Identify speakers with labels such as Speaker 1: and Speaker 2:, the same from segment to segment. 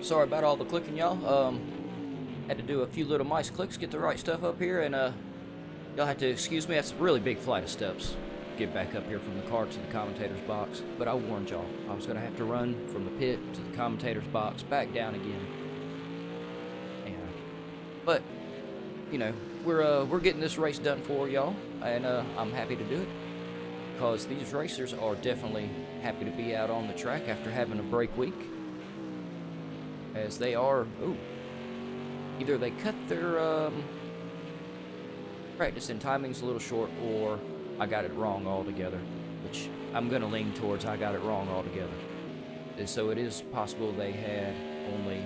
Speaker 1: Sorry about all the clicking, y'all. Had to do a few little mice clicks, get the right stuff up here, and y'all have to excuse me. That's a really big flight of steps. Get back up here from the car to the commentator's box. But I warned y'all, I was gonna have to run from the pit to the commentator's box, back down again. But you know, we're getting this race done for y'all, and I'm happy to do it because these racers are definitely happy to be out on the track after having a break week. As they are, either they cut their practice and timings a little short, or I got it wrong altogether, which I'm going to lean towards I got it wrong altogether. And so it is possible they had only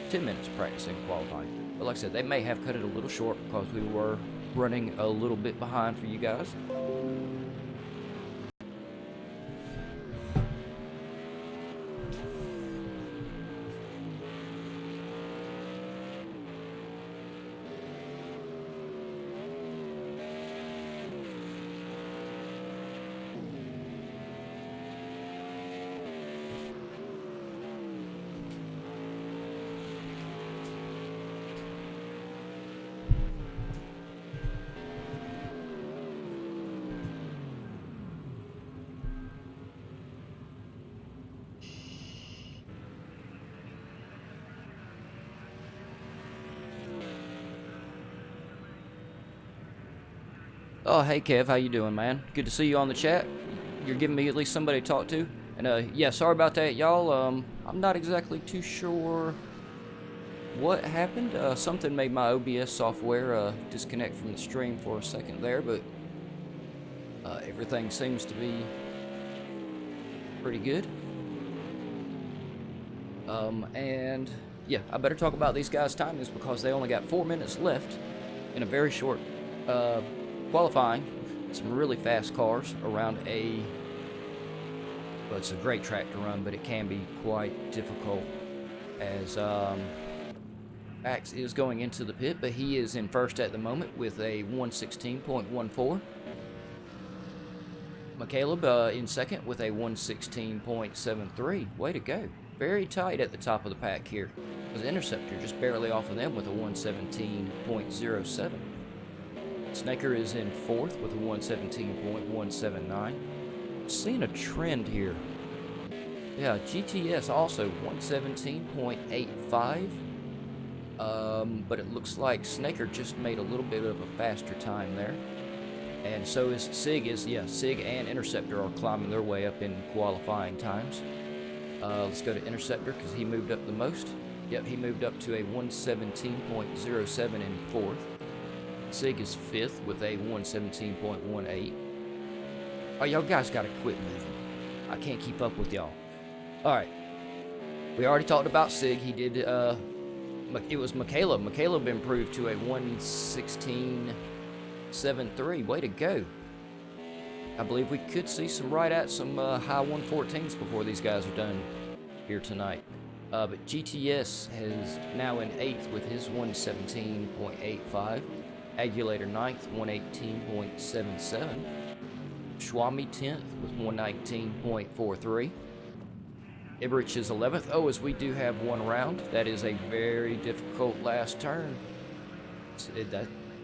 Speaker 1: 10 minutes practicing qualifying. But like I said, they may have cut it a little short because we were running a little bit behind for you guys. Oh, hey Kev, how you doing, man? Good to see you on the chat. You're giving me at least somebody to talk to. And yeah, sorry about that, y'all. I'm not exactly too sure what happened. Something made my OBS software disconnect from the stream for a second there, but everything seems to be pretty good. And yeah, I better talk about these guys' timings because they only got 4 minutes left in a very short qualifying. Some really fast cars around well, it's a great track to run, but it can be quite difficult as Max is going into the pit, but he is in first at the moment with a 116.14. McCaleb in second with a 116.73. Way to go. Very tight at the top of the pack here. The Interceptor just barely off of them with a 117.07. Snaker is in fourth with a 117.179. Seeing a trend here. Yeah, GTS also 117.85. But it looks like Snaker just made a little bit of a faster time there. And so is Sig. Sig and Interceptor are climbing their way up in qualifying times. Let's go to Interceptor because he moved up the most. Yep, he moved up to a 117.07 in fourth. Sig is fifth with a 117.18. Oh, y'all guys gotta quit moving. I can't keep up with y'all. Alright. We already talked about Sig. He did, it was McCaleb. McCaleb improved to a 116.73. Way to go. I believe we could see some right at some high 114s before these guys are done here tonight. But GTS is now in 8th with his 117.85. Agulator 9th, 118.77. Schwami 10th with 119.43. Ibrich is 11th. Oh, as we do have one round. That is a very difficult last turn.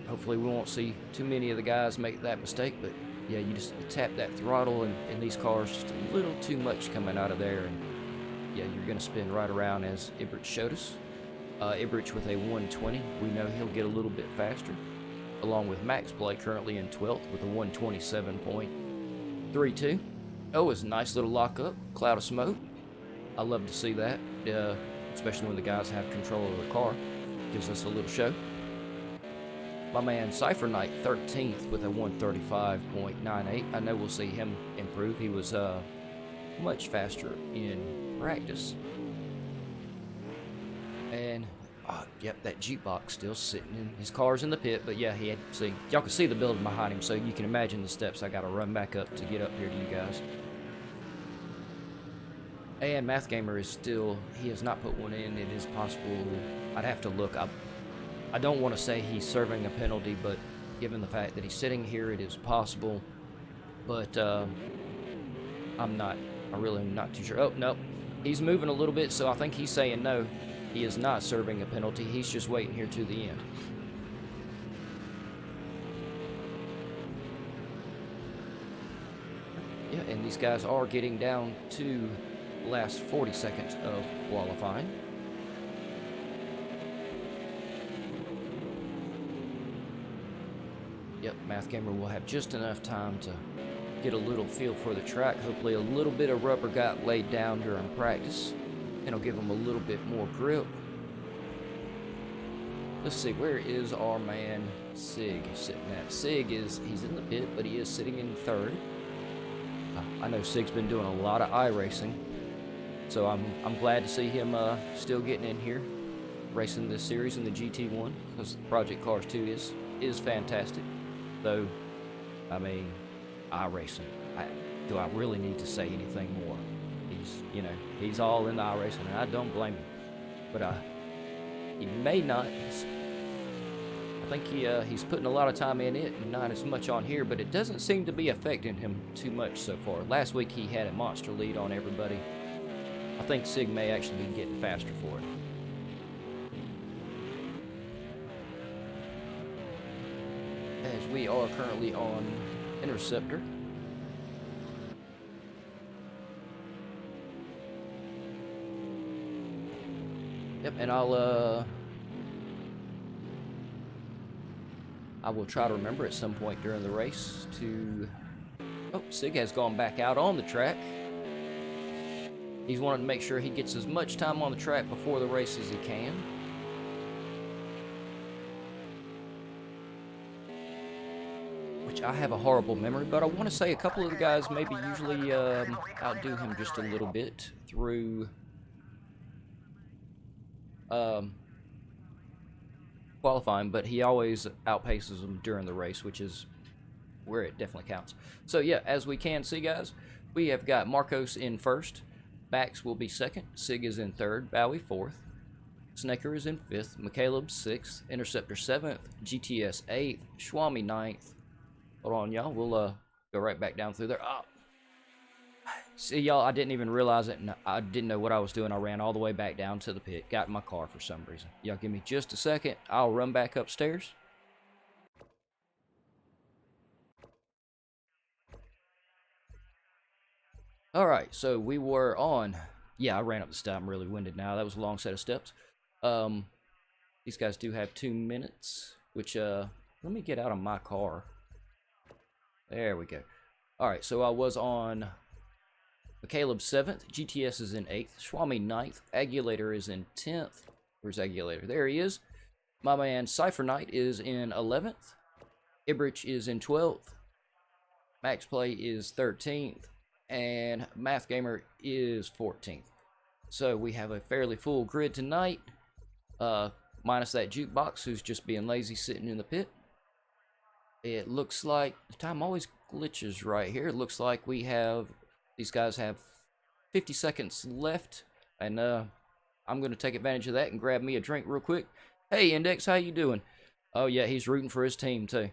Speaker 1: Hopefully we won't see too many of the guys make that mistake, but yeah, you just tap that throttle and these cars just a little too much coming out of there, and yeah, you're gonna spin right around as Ibrich showed us. Ibrich with a 120. We know he'll get a little bit faster. Along with Max Play currently in 12th with a 127.32. Oh, it's a nice little lockup, cloud of smoke. I love to see that, especially when the guys have control of the car. Gives us a little show. My man Cypher Knight 13th with a 135.98. I know we'll see him improve. He was much faster in practice. And yep, that Jeep box still sitting in his car's in the pit, but yeah, he had to see. Y'all can see the building behind him, so you can imagine the steps I gotta run back up to get up here to you guys. And Math Gamer is still, he has not put one in. It is possible, I'd have to look. I don't want to say he's serving a penalty, but given the fact that he's sitting here, it is possible. But I really am not too sure. Oh, no. He's moving a little bit, so I think he's saying no. He is not serving a penalty. He's just waiting here to the end. Yeah, and these guys are getting down to the last 40 seconds of qualifying. Yep, Math Gamer will have just enough time to get a little feel for the track. Hopefully a little bit of rubber got laid down during practice. It'll give him a little bit more grip. Let's see, where is our man Sig sitting at? Sig he's in the pit, but he is sitting in third. I know Sig's been doing a lot of iRacing, so I'm glad to see him still getting in here, racing this series in the GT1, because Project Cars 2 is fantastic. Though, I mean, iRacing. Do I really need to say anything more? He's all in the iRacing, and I don't blame him. But he may not. I think he's putting a lot of time in it, and not as much on here. But it doesn't seem to be affecting him too much so far. Last week he had a monster lead on everybody. I think Sig may actually be getting faster for it. As we are currently on Interceptor. Yep, and I will try to remember at some point during the race to... Oh, Sig has gone back out on the track. He's wanting to make sure he gets as much time on the track before the race as he can. Which I have a horrible memory, but I want to say a couple of the guys maybe usually outdo him just a little bit through qualifying, but he always outpaces them during the race, which is where it definitely counts. So yeah, as we can see, guys, we have got Marcos in first, Bax will be second, Sig is in third, Bowie fourth, Snaker is in fifth, McCaleb sixth, Interceptor 7th, GTS 8th, Schwami 9th. Hold on, y'all, we'll go right back down through there. Oh. See, y'all, I didn't even realize it, and I didn't know what I was doing. I ran all the way back down to the pit, got in my car for some reason. Y'all give me just a second. I'll run back upstairs. All right, so we were on... Yeah, I ran up the steps. I'm really winded now. That was a long set of steps. These guys do have 2 minutes, which, let me get out of my car. There we go. All right, so I was on... McCaleb 7th, GTS is in 8th, Schwami 9th, Agulator is in 10th. Where's Agulator? There he is. My man Cypher Knight is in 11th, Ibrich is in 12th, Max Play is 13th, and Math Gamer is 14th. So we have a fairly full grid tonight, minus that jukebox who's just being lazy sitting in the pit. It looks like, the time always glitches right here. It looks like we have... These guys have 50 seconds left, and I'm going to take advantage of that and grab me a drink real quick. Hey, Index, how you doing? Oh, yeah, he's rooting for his team, too.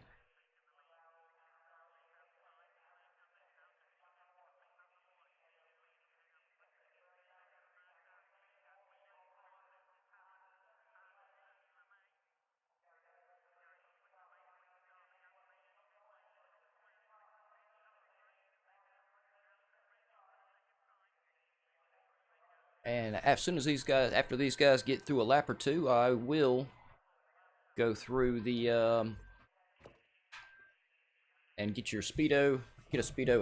Speaker 1: And as soon as after these guys get through a lap or two, I will go through the and get a speedo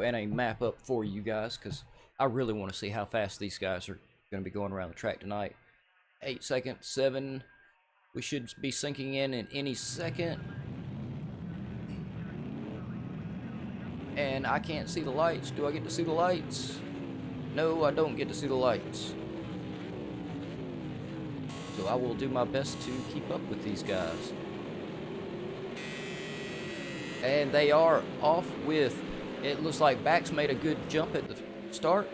Speaker 1: and a map up for you guys, because I really want to see how fast these guys are going to be going around the track tonight. 8 seconds, 7. We should be sinking in any second. And I can't see the lights. Do I get to see the lights? No, I don't get to see the lights. So I will do my best to keep up with these guys. And they are off with, it looks like Bax made a good jump at the start,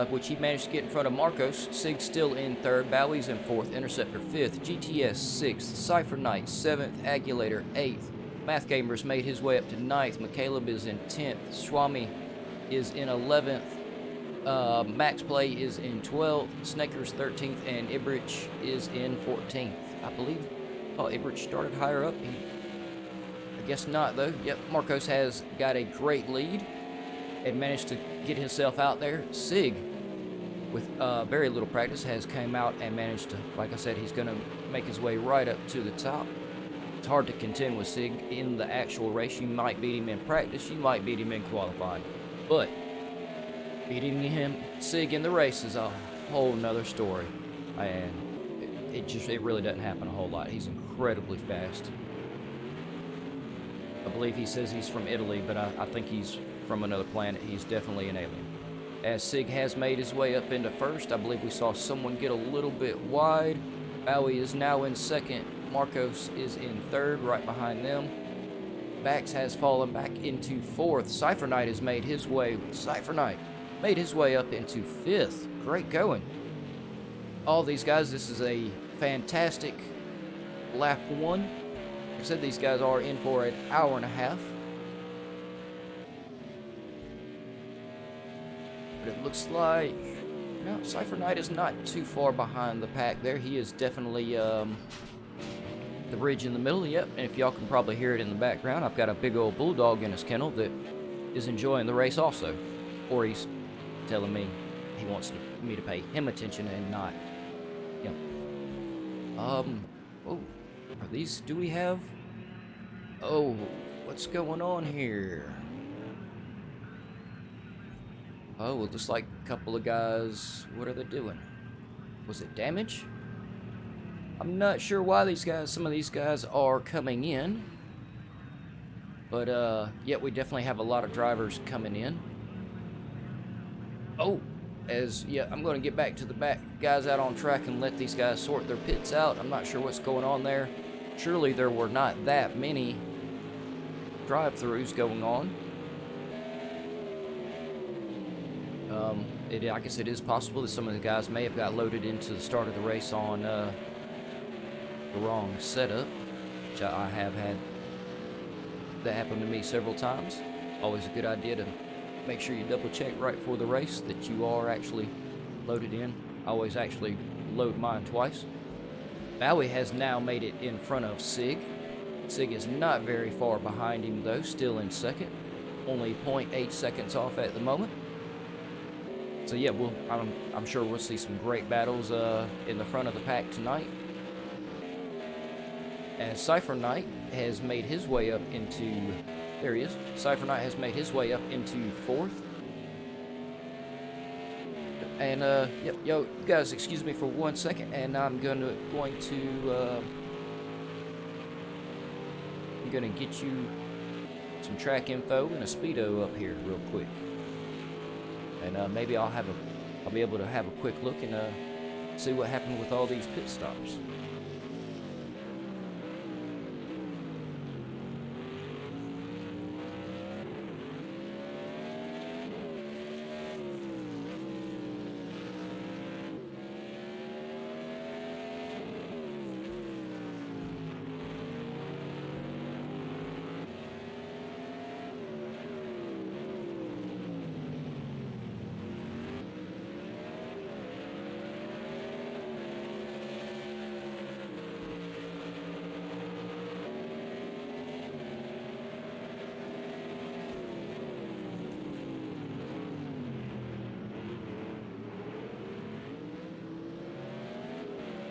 Speaker 1: which he managed to get in front of Marcos. Sig's still in third, Bowie's in fourth, Interceptor 5th, GTS 6th, Cypher Knight 7th, Agulator 8th. Math Gamer's made his way up to 9th, McCaleb is in 10th, Schwami is in 11th, Max Play is in 12th, Snaker's 13th, and Ibrich is in 14th. I believe, oh, Ibrich started higher up. I guess not, though. Yep, Marcos has got a great lead and managed to get himself out there. Sig, with very little practice, has come out and managed to, like I said, he's going to make his way right up to the top. It's hard to contend with Sig in the actual race. You might beat him in practice, you might beat him in qualifying, but beating him, Sig, in the race is a whole nother story, and it really doesn't happen a whole lot. He's incredibly fast. I believe he says he's from Italy, but I think he's from another planet. He's definitely an alien. As Sig has made his way up into first, I believe we saw someone get a little bit wide. Bowie is now in second. Marcos is in third, right behind them. Bax has fallen back into fourth. Cypher Knight has made his way. Cypher Knight made his way up into fifth. Great going. All these guys, this is a fantastic lap one. Like I said, these guys are in for an hour and a half. But it looks like, no, Cypher Knight is not too far behind the pack there. He is definitely the ridge in the middle. Yep, and if y'all can probably hear it in the background, I've got a big old bulldog in his kennel that is enjoying the race also. Or he's telling me he wants me to pay him attention and not him. Oh, are these, do we have, oh, what's going on here? Oh, it looks like a couple of guys, what are they doing? Was it damage? I'm not sure why these guys, some of these guys are coming in. But, yeah, we definitely have a lot of drivers coming in. Oh, yeah, I'm going to get back to the back guys out on track and let these guys sort their pits out. I'm not sure what's going on there. Surely there were not that many drive-throughs going on. I guess it is possible that some of the guys may have got loaded into the start of the race on the wrong setup, which I have had that happen to me several times. Always a good idea to make sure you double check right before the race that you are actually loaded in. I always actually load mine twice. Bowie has now made it in front of Sig. Sig is not very far behind him though, still in second. Only 0.8 seconds off at the moment. So yeah, I'm sure we'll see some great battles in the front of the pack tonight. And Cypher Knight has made his way up into, there he is. Cypher Knight has made his way up into fourth. And yep, yo, you guys, excuse me for 1 second, and I'm gonna get you some track info and a speedo up here real quick. And maybe I'll be able to have a quick look and see what happened with all these pit stops.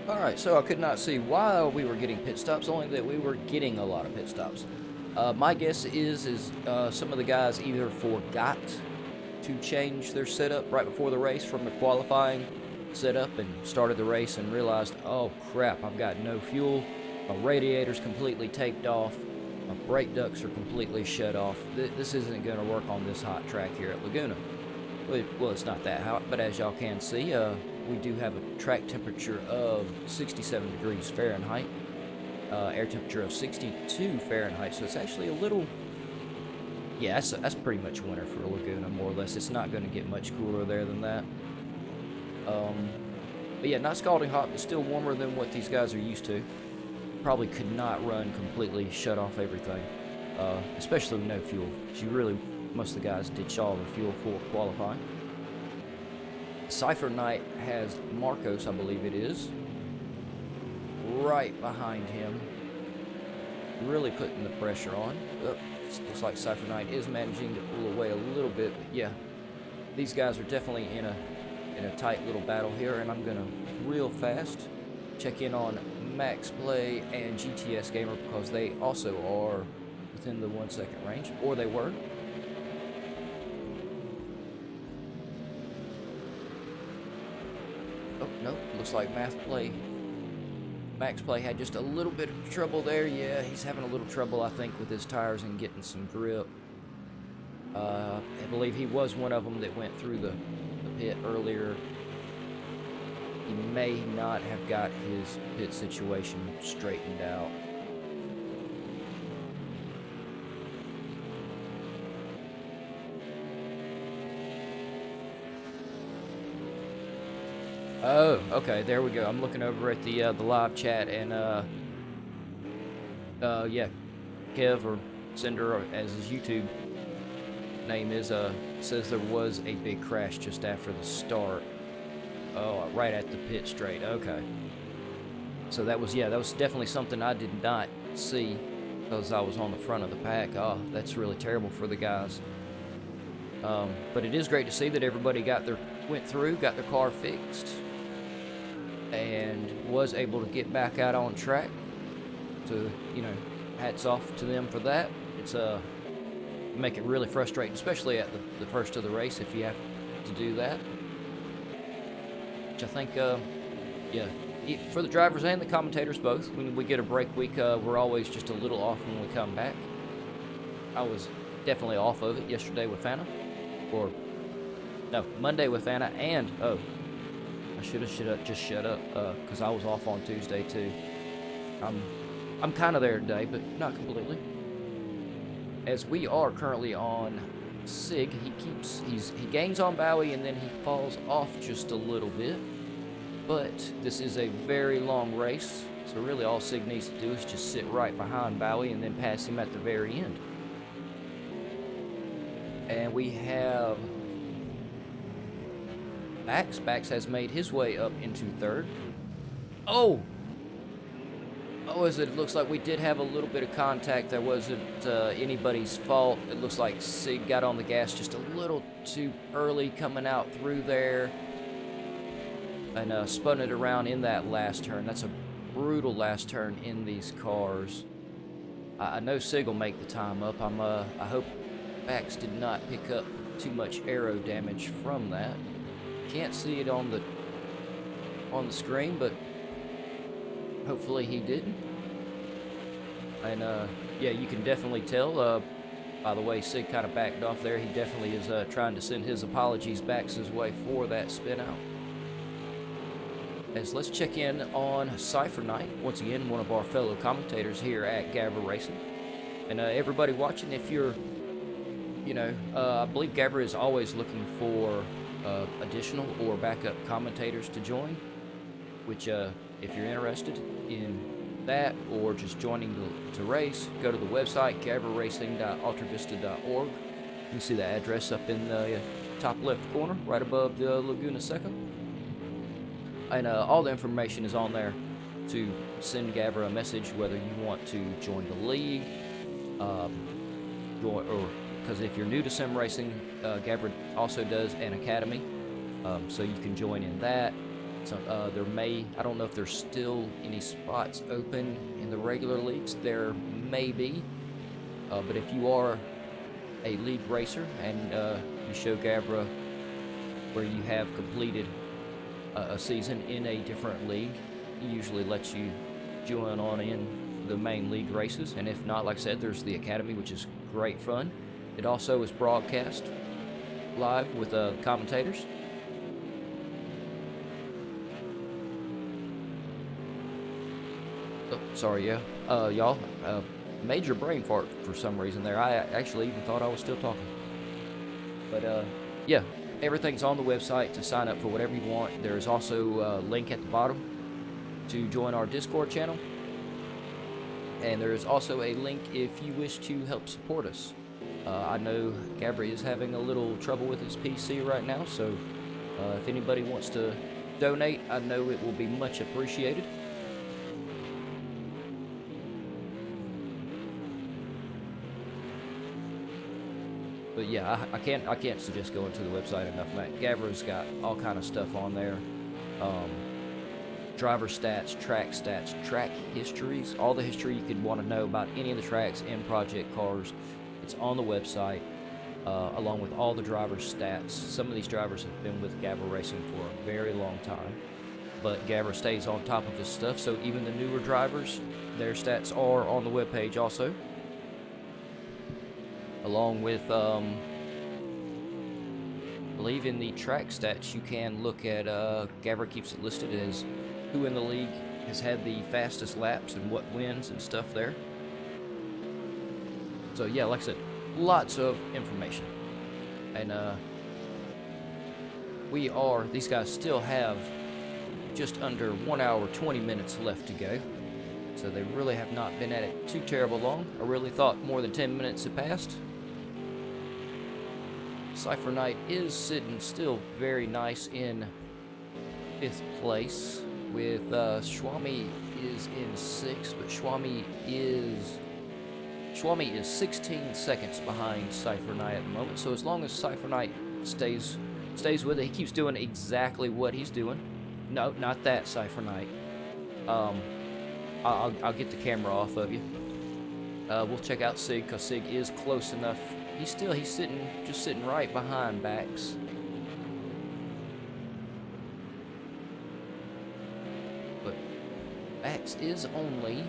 Speaker 1: Alright, so I could not see why we were getting pit stops, only that we were getting a lot of pit stops. My guess is some of the guys either forgot to change their setup right before the race from the qualifying setup and started the race and realized, oh crap, I've got no fuel, my radiator's completely taped off, my brake ducts are completely shut off. This isn't going to work on this hot track here at Laguna. Well, it's not that hot, but as y'all can see, we do have a track temperature of 67 degrees Fahrenheit, air temperature of 62 Fahrenheit, so it's actually a little, yeah, that's pretty much winter for Laguna, more or less. It's not going to get much cooler there than that. But yeah, not scalding hot, but still warmer than what these guys are used to. Probably could not run completely, shut off everything, especially with no fuel. Most of the guys ditch all the fuel for qualifying. Cypher Knight has Marcos, I believe it is, right behind him, really putting the pressure on. Oh, looks like Cypher Knight is managing to pull away a little bit, but yeah, these guys are definitely in a tight little battle here, and I'm gonna real fast check in on Max Play and GTS Gamer because they also are within the 1 second range, or they were. Oh no, looks like Max Play had just a little bit of trouble there. Yeah, he's having a little trouble, I think, with his tires and getting some grip. I believe he was one of them that went through the pit earlier. He may not have got his pit situation straightened out. Oh, okay, there we go. I'm looking over at the live chat, and yeah, Kev or Cinder, as his YouTube name is, says there was a big crash just after the start. Oh, right at the pit straight. Okay. So that was, yeah, that was definitely something I did not see because I was on the front of the pack. Oh, that's really terrible for the guys. But it is great to see that everybody went through, got their car fixed, and was able to get back out on track. So, you know, hats off to them for that. It's make it really frustrating, especially at the first of the race if you have to do that. Which I think, yeah, for the drivers and the commentators both, when we get a break week, we're always just a little off when we come back. I was definitely off of it yesterday with Fana, or no, Monday with Fana, and oh, I should have just shut up because I was off on Tuesday too. I'm kind of there today, but not completely. As we are currently on Sig, he gains on Bowie and then he falls off just a little bit. But this is a very long race, so really all Sig needs to do is just sit right behind Bowie and then pass him at the very end. And we have Bax. Bax has made his way up into third. Oh, as it looks like we did have a little bit of contact. That wasn't anybody's fault. It looks like Sig got on the gas just a little too early coming out through there and spun it around in that last turn. That's a brutal last turn in these cars. I know Sig will make the time up. I hope Bax did not pick up too much aero damage from that. Can't see it on the screen, but hopefully he didn't. And yeah, you can definitely tell by the way Sig kind of backed off there. He definitely is trying to send his apologies Bax's way for that spin out. As let's check in on Cypher Knight, once again one of our fellow commentators here at GAVRA Racing. And everybody watching, if you're, you know, I believe GAVRA is always looking for additional or backup commentators to join, which if you're interested in that or just joining to race, go to the website gavraracing.altervista.org. You can see the address up in the top left corner right above the Laguna Seca. And all the information is on there to send GAVRA a message whether you want to join the league, or because if you're new to sim racing, GAVRA also does an academy, so you can join in that. So there I don't know if there's still any spots open in the regular leagues. There may be, but if you are a league racer and you show GAVRA where you have completed a season in a different league, he usually lets you join on in the main league races. And if not, like I said, there's the academy, which is great fun. It also is broadcast live with commentators. Oh, sorry, yeah. Y'all, major brain fart for some reason there. I actually even thought I was still talking. But yeah, everything's on the website to sign up for whatever you want. There is also a link at the bottom to join our Discord channel. And there is also a link if you wish to help support us. I know GAVRA is having a little trouble with his PC right now, so If anybody wants to donate, I know it will be much appreciated. But yeah, I can't suggest going to the website enough, man. GAVRA's got all kind of stuff on there. Driver stats, track histories, all the history you could want to know about any of the tracks in project cars. It's on the website, along with all the drivers' stats. Some of these drivers have been with GAVRA Racing for a very long time, but GAVRA stays on top of this stuff, so even the newer drivers, their stats are on the webpage also. Along with, I believe in the track stats, you can look at, GAVRA keeps it listed as who in the league has had the fastest laps and what wins and stuff there. So yeah, like I said, lots of information. And these guys still have just under 1 hour, 20 minutes left to go. So they really have not been at it too terrible long. I really thought more than 10 minutes had passed. Cypher Knight is sitting still very nice in 5th place, with Schwami is in 6th, but Schwami is 16 seconds behind Cypher Knight at the moment. So as long as Cypher Knight stays with it, he keeps doing exactly what he's doing. No, not that, Cypher Knight. I'll get the camera off of you. We'll check out Sig, because Sig is close enough. He's sitting right behind Bax. But Bax is only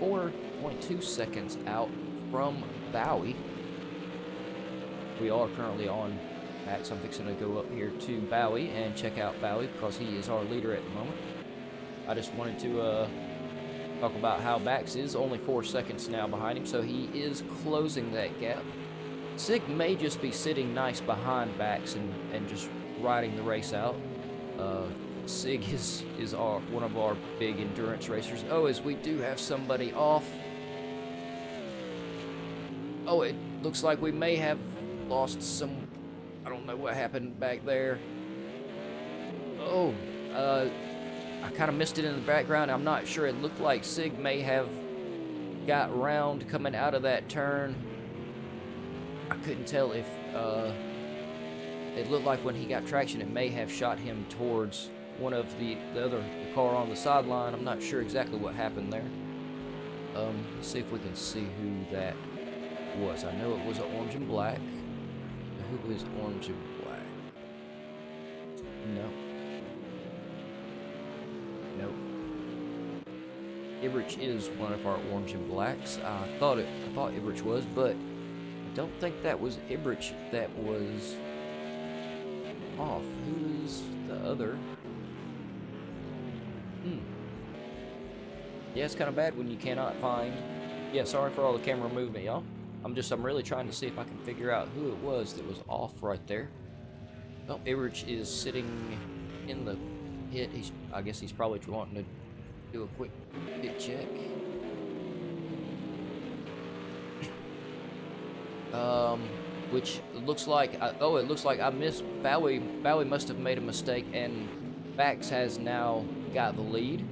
Speaker 1: 4.2 seconds out from Bowie. We are currently on Bax. I'm fixing to go up here to Bowie and check out Bowie, because he is our leader at the moment. I just wanted to talk about how Bax is only 4 seconds now behind him, so he is closing that gap. Sig may just be sitting nice behind Bax and just riding the race out. Sig is one of our big endurance racers. Oh, as we do have somebody off. Oh, it looks like we may have lost some. I don't know what happened back there. Oh, I kind of missed it in the background. I'm not sure. It looked like Sig may have got round coming out of that turn. I couldn't tell if it looked like when he got traction, it may have shot him towards one of the car on the sideline. I'm not sure exactly what happened there. Let's see if we can see who that was. I know it was an orange and black. Who is orange and black? No. Nope. Ibrich is one of our orange and blacks. I thought Ibrich was, but I don't think that was Ibrich that was off. Who is the other? Yeah, it's kind of bad when you cannot find. Yeah, sorry for all the camera movement, y'all. I'm really trying to see if I can figure out who it was that was off right there. Well, Ibrich is sitting in the pit. I guess he's probably wanting to do a quick pit check. Which looks like it looks like I missed Bowie. Bowie must have made a mistake, and Bax has now got the lead.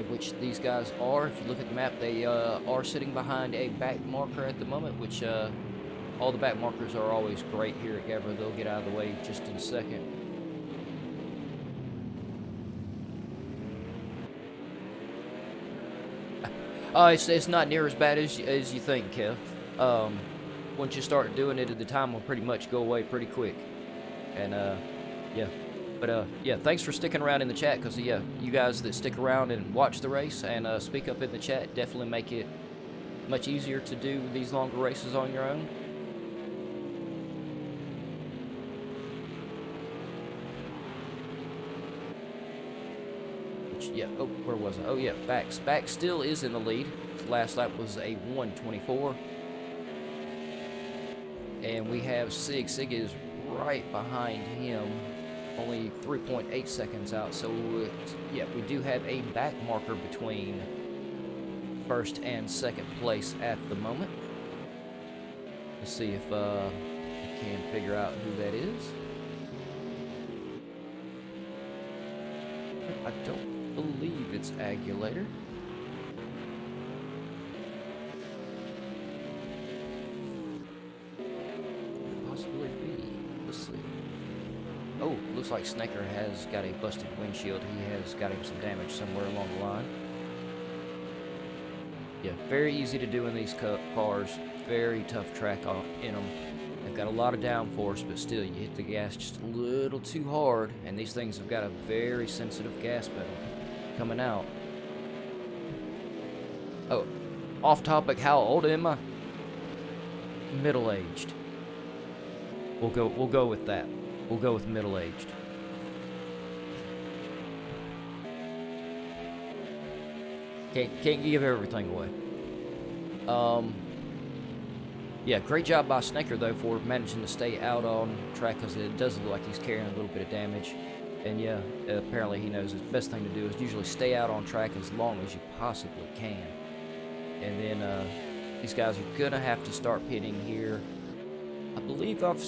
Speaker 1: Which these guys are. If you look at the map, they are sitting behind a back marker at the moment, which all the back markers are always great here at GAVRA. They'll get out of the way just in a second. It's not near as bad as you think, Kev. Once you start doing it, the time will pretty much go away pretty quick. And yeah. But yeah, thanks for sticking around in the chat, because yeah, you guys that stick around and watch the race and speak up in the chat definitely make it much easier to do these longer races on your own. Which, yeah, oh, where was I? Oh yeah, Bax still is in the lead. His last lap was a 1:24. And we have Sig. Sig is right behind him. Only 3.8 seconds out, so yeah, we do have a back marker between first and second place at the moment. Let's see if I can figure out who that is. I don't believe it's Agulator. Could possibly be. Let's see. Oh, looks like Snaker has got a busted windshield. He has got him some damage somewhere along the line. Yeah, very easy to do in these cars. Very tough track in them. They've got a lot of downforce, but still, you hit the gas just a little too hard, and these things have got a very sensitive gas pedal coming out. Oh, off topic, how old am I? Middle-aged. We'll go with that. We'll go with middle-aged. Can't give everything away. Yeah, great job by Snaker, though, for managing to stay out on track, because it does look like he's carrying a little bit of damage. And yeah, apparently he knows the best thing to do is usually stay out on track as long as you possibly can. And then these guys are going to have to start pitting here. I believe I've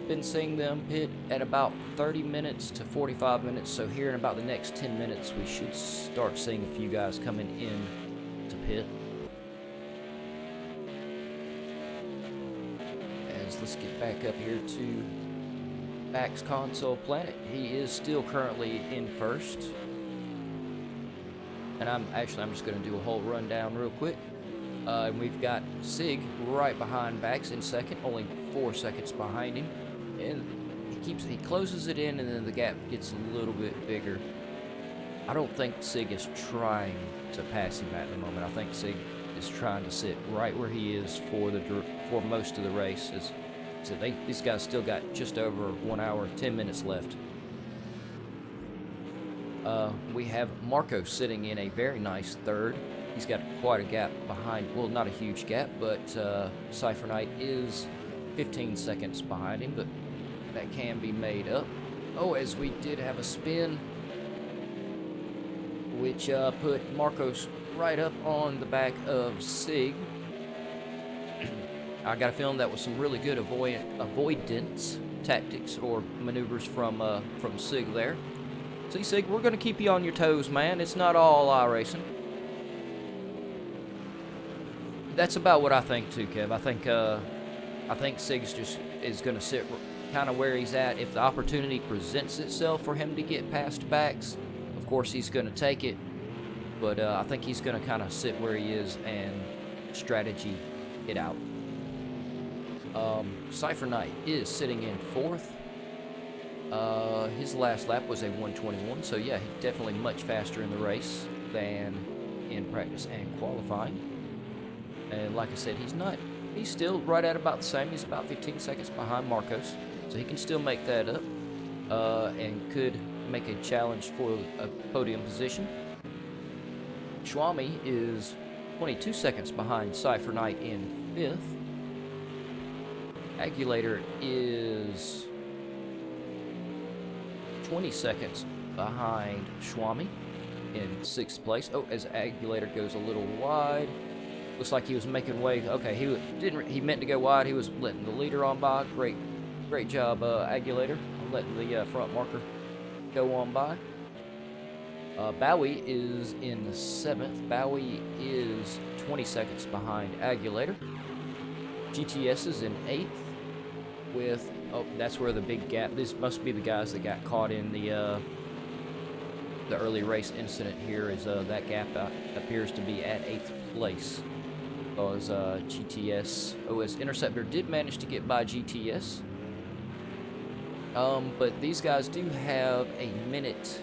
Speaker 1: been seeing them pit at about 30 minutes to 45 minutes. So here in about the next 10 minutes, we should start seeing a few guys coming in to pit. Let's get back up here to Max Console Planet. He is still currently in first. And I'm just going to do a whole rundown real quick. And we've got Sig right behind Bax in second, only 4 seconds behind him. And he closes it in, and then the gap gets a little bit bigger. I don't think Sig is trying to pass him at the moment. I think Sig is trying to sit right where he is for most of the race. So these guys still got just over 1 hour, 10 minutes left. We have Marco sitting in a very nice third. He's got quite a gap behind, well, not a huge gap, but Cypher Knight is 15 seconds behind him, but that can be made up. Oh, as we did have a spin, which put Marcos right up on the back of Sig. I got a feeling that was some really good avoidance tactics or maneuvers from Sig there. See, Sig, we're going to keep you on your toes, man. It's not all iRacing. That's about what I think too, Kev. I think Sig is going to sit kind of where he's at. If the opportunity presents itself for him to get past Bax, of course he's going to take it. But I think he's going to kind of sit where he is and strategy it out. Cypher Knight is sitting in fourth. His last lap was a 1:21, so yeah, he's definitely much faster in the race than in practice and qualifying. And like I said, he's still right at about the same. He's about 15 seconds behind Marcos, so he can still make that up and could make a challenge for a podium position. Schwami is 22 seconds behind Cypher Knight in fifth. Agulator is 20 seconds behind Schwami in sixth place. Oh, as Agulator goes a little wide. Looks like he was making way. Okay, he meant to go wide. He was letting the leader on by. Great job, Agulator, letting the front marker go on by. Bowie is in seventh. Bowie is 20 seconds behind Agulator. GTS is in eighth. With that's where the big gap. This must be the guys that got caught in the early race incident here. Is that gap appears to be at eighth place. Because GTS, OS Interceptor did manage to get by GTS. But these guys do have a minute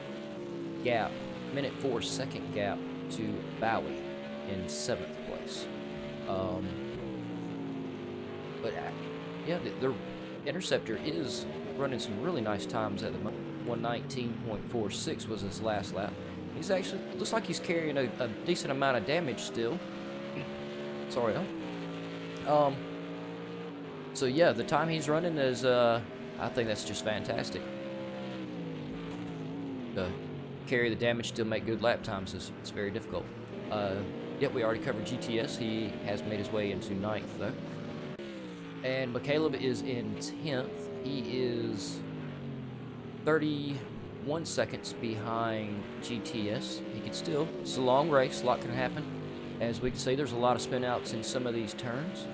Speaker 1: 4 second gap to Bowie in seventh place. But yeah, their Interceptor is running some really nice times at the moment. 119.46 was his last lap. He's actually, looks like he's carrying a decent amount of damage still. Sorry, so yeah, the time he's running is, I think that's just fantastic. Carry the damage, still make good lap times, it's very difficult. Yep, we already covered GTS. He has made his way into 9th, though. And McCaleb is in 10th. He is 31 seconds behind GTS. He can still, it's a long race, a lot can happen. As we can see, there's a lot of spin outs in some of these turns.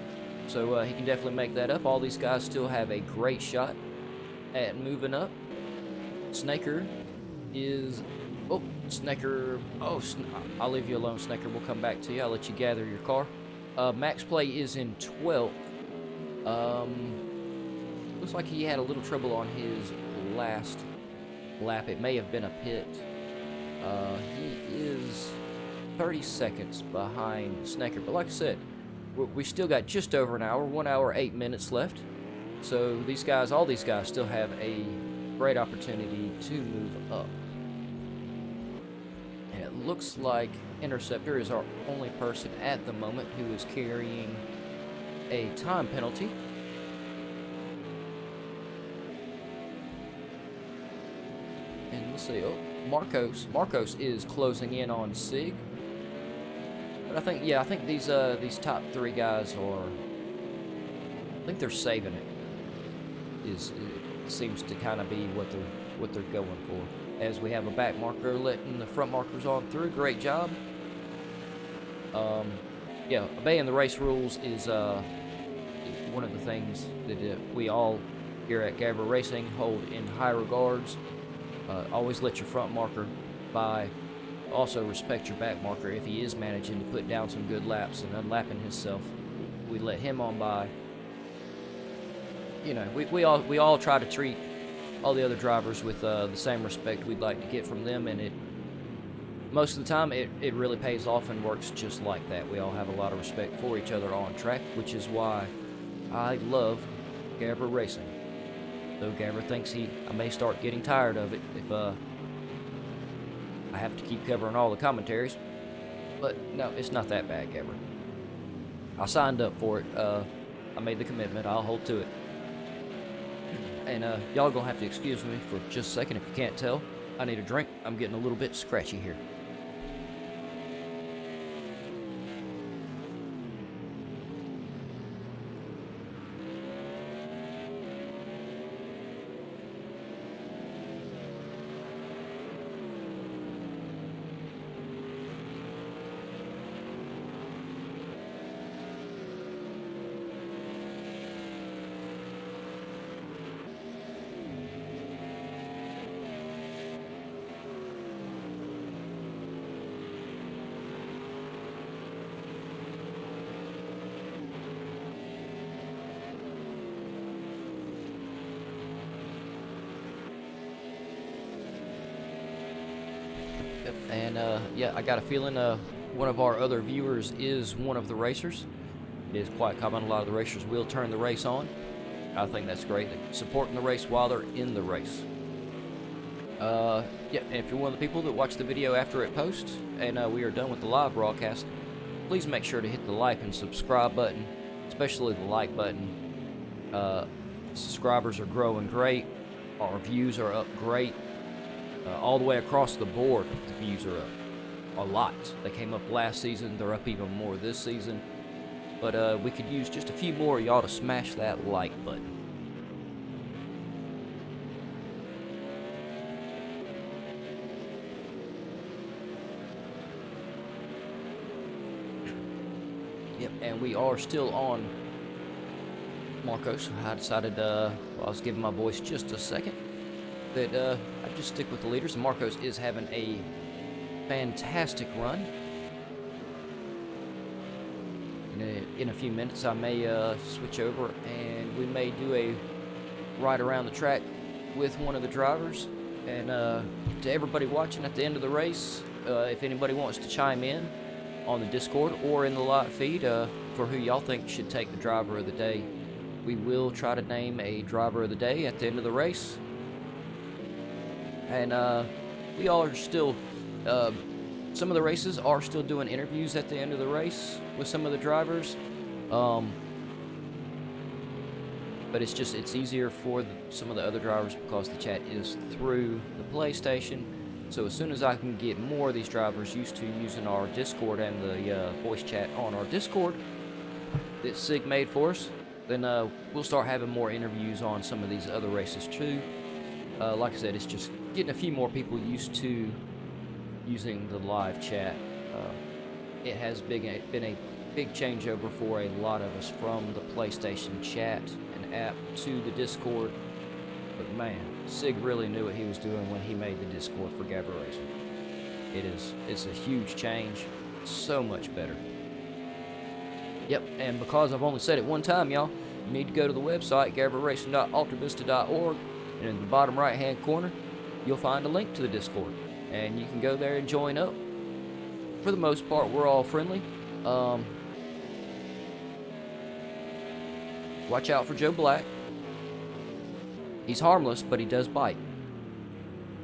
Speaker 1: So he can definitely make that up. All these guys still have a great shot at moving up. Snaker is, oh, Snaker, oh, I'll leave you alone, Snaker. We'll come back to you. I'll let you gather your car. Max Play is in 12th. Looks like he had a little trouble on his last lap. It may have been a pit. He is 30 seconds behind Snaker. But like I said, we still got just over an hour, 1 hour, 8 minutes left. So these guys, all these guys still have a great opportunity to move up. And it looks like Interceptor is our only person at the moment who is carrying a time penalty. And let's see, oh, Marcos is closing in on Sig. But I think, yeah, I think these top 3 guys are, I think they're saving it. It seems to kind of be what they're going for. As we have a back marker letting the front markers on through. Great job. Yeah, obeying the race rules is one of the things that we all here at GAVRA Racing hold in high regards. Always let your front marker by. Also respect your back marker if he is managing to put down some good laps and unlapping himself. We let him on by. You know, we all try to treat all the other drivers with the same respect we'd like to get from them, and most of the time it really pays off and works just like that. We all have a lot of respect for each other on track, which is why I love GAVRA Racing. Though GAVRA thinks I may start getting tired of it if I have to keep covering all the commentaries. But no, it's not that bad, GAVRA. I signed up for it. I made the commitment. I'll hold to it. And y'all gonna have to excuse me for just a second if you can't tell. I need a drink. I'm getting a little bit scratchy here. And yeah, I got a feeling one of our other viewers is one of the racers. It is quite common. A lot of the racers will turn the race on. I think that's great. They're supporting the race while they're in the race. Yeah, and if you're one of the people that watch the video after it posts and we are done with the live broadcast, please make sure to hit the like and subscribe button, especially the like button. Subscribers are growing great. Our views are up great. All the way across the board, the views are up a lot. They came up last season. They're up even more this season. But we could use just a few more of y'all to smash that like button. Yep, and we are still on Marcos. I decided, while I was giving my voice just a second, that I'd just stick with the leaders. Marcos is having a fantastic run. In a few minutes, I may switch over and we may do a ride around the track with one of the drivers. And to everybody watching at the end of the race, if anybody wants to chime in on the Discord or in the live feed for who y'all think should take the driver of the day, we will try to name a driver of the day at the end of the race. And we all are still, some of the races are still doing interviews at the end of the race with some of the drivers. But it's easier for some of the other drivers because the chat is through the PlayStation. So as soon as I can get more of these drivers used to using our Discord and the voice chat on our Discord that Sig made for us, then we'll start having more interviews on some of these other races too. Like I said, it's just getting a few more people used to using the live chat. It has been a big changeover for a lot of us from the PlayStation chat and app to the Discord. But man, Sig really knew what he was doing when he made the Discord for GAVRA Racing. It's a huge change, so much better. Yep, and because I've only said it one time, y'all, you need to go to the website, gavraracing.altavista.org, and in the bottom right-hand corner, you'll find a link to the Discord, and you can go there and join up. For the most part, we're all friendly. Watch out for Joe Black. He's harmless, but he does bite.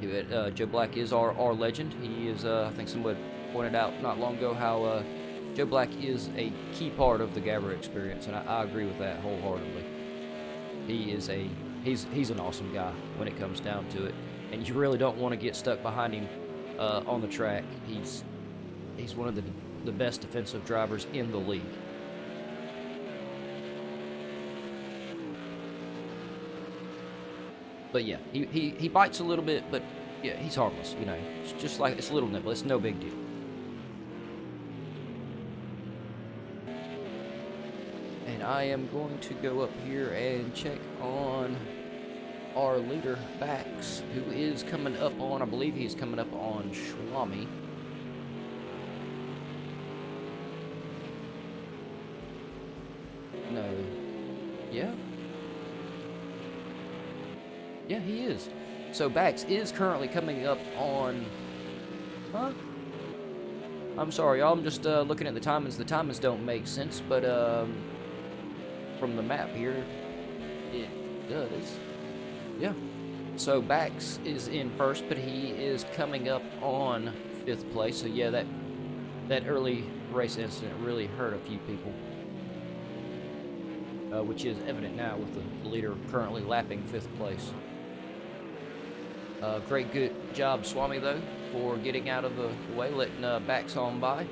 Speaker 1: Joe Black is our legend. He is, I think somebody pointed out not long ago how Joe Black is a key part of the GAVRA experience, and I agree with that wholeheartedly. He's an awesome guy when it comes down to it, and you really don't want to get stuck behind him on the track. He's one of the best defensive drivers in the league. But yeah, he bites a little bit, but yeah, he's harmless, you know. It's just like, it's a little nibble, it's no big deal. And I am going to go up here and check on our leader, Bax, who is coming up on, I believe he's coming up on Schwami. No. Yeah? Yeah, he is. So Bax is currently coming up on... Huh? I'm sorry, y'all. I'm just looking at the timings. The timings don't make sense, but from the map here, it does. Yeah. So Bax is in first, but he is coming up on 5th place. So yeah, that early race incident really hurt a few people. Which is evident now with the leader currently lapping 5th place. Good job, Swami, though, for getting out of the way, letting Bax on by.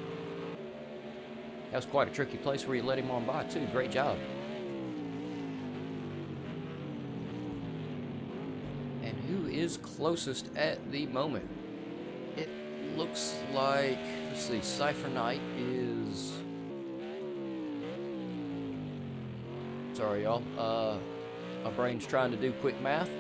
Speaker 1: That was quite a tricky place where you let him on by, too. Great job. And who is closest at the moment? It looks like, let's see, Cypher Knight is... Sorry, y'all. My brain's trying to do quick math.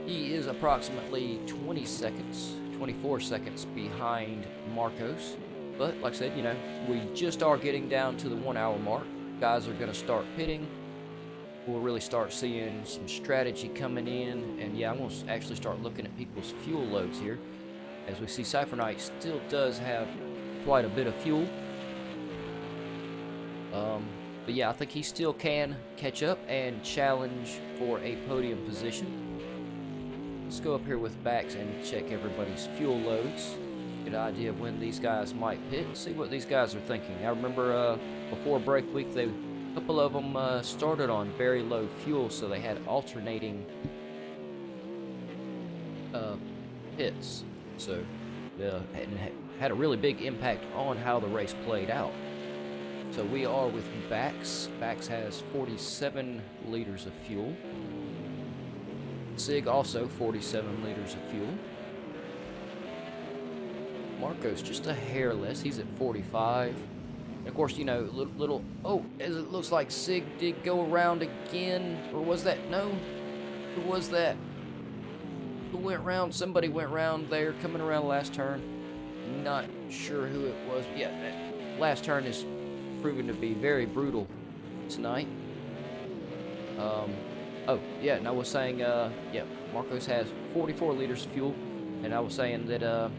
Speaker 1: He is approximately 24 seconds behind Marcos. But, like I said, you know, we just are getting down to the 1 hour mark. Guys are going to start pitting. We'll really start seeing some strategy coming in. And, yeah, I'm going to actually start looking at people's fuel loads here. As we see, Cypher Knight still does have quite a bit of fuel. But, yeah, I think he still can catch up and challenge for a podium position. Let's go up here with Bax and check everybody's fuel loads. Get an idea of when these guys might pit and see what these guys are thinking. I remember before break week, a couple of them started on very low fuel, so they had alternating pits. So and had a really big impact on how the race played out. So we are with Bax. Bax has 47 liters of fuel. Sig also 47 liters of fuel. Marcos just a hair less. He's at 45. And of course, you know, little. Oh, as it looks like Sig did go around again, or was that no? Who was that? Who went round? Somebody went round there, coming around last turn. Not sure who it was. Yeah, that last turn is proven to be very brutal tonight. Oh, yeah, and I was saying, yeah, Marcos has 44 liters of fuel, and I was saying that,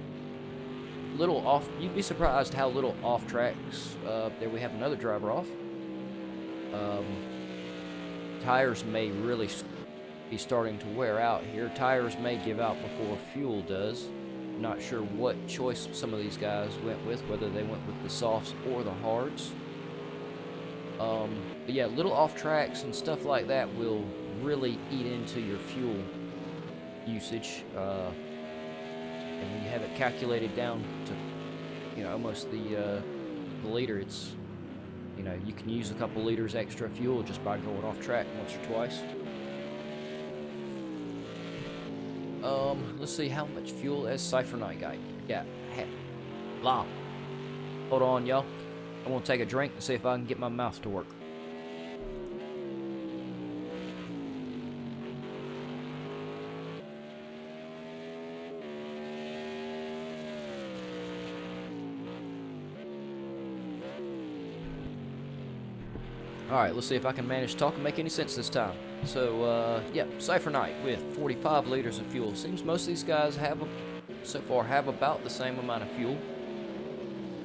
Speaker 1: little off, you'd be surprised how little off tracks, there we have another driver off. Tires may really be starting to wear out here. Tires may give out before fuel does. Not sure what choice some of these guys went with, whether they went with the softs or the hards. But yeah, little off tracks and stuff like that will really eat into your fuel usage. And when you have it calculated down to, you know, almost the liter, it's, you know, you can use a couple liters extra fuel just by going off track once or twice. Let's see how much fuel as Cypher Night guy. Yeah, blah. Hold on, y'all. I'm gonna take a drink and see if I can get my mouth to work. Alright, let's see if I can manage to talk and make any sense this time. So, yeah, Cypher Night with 45 liters of fuel. Seems most of these guys so far have about the same amount of fuel.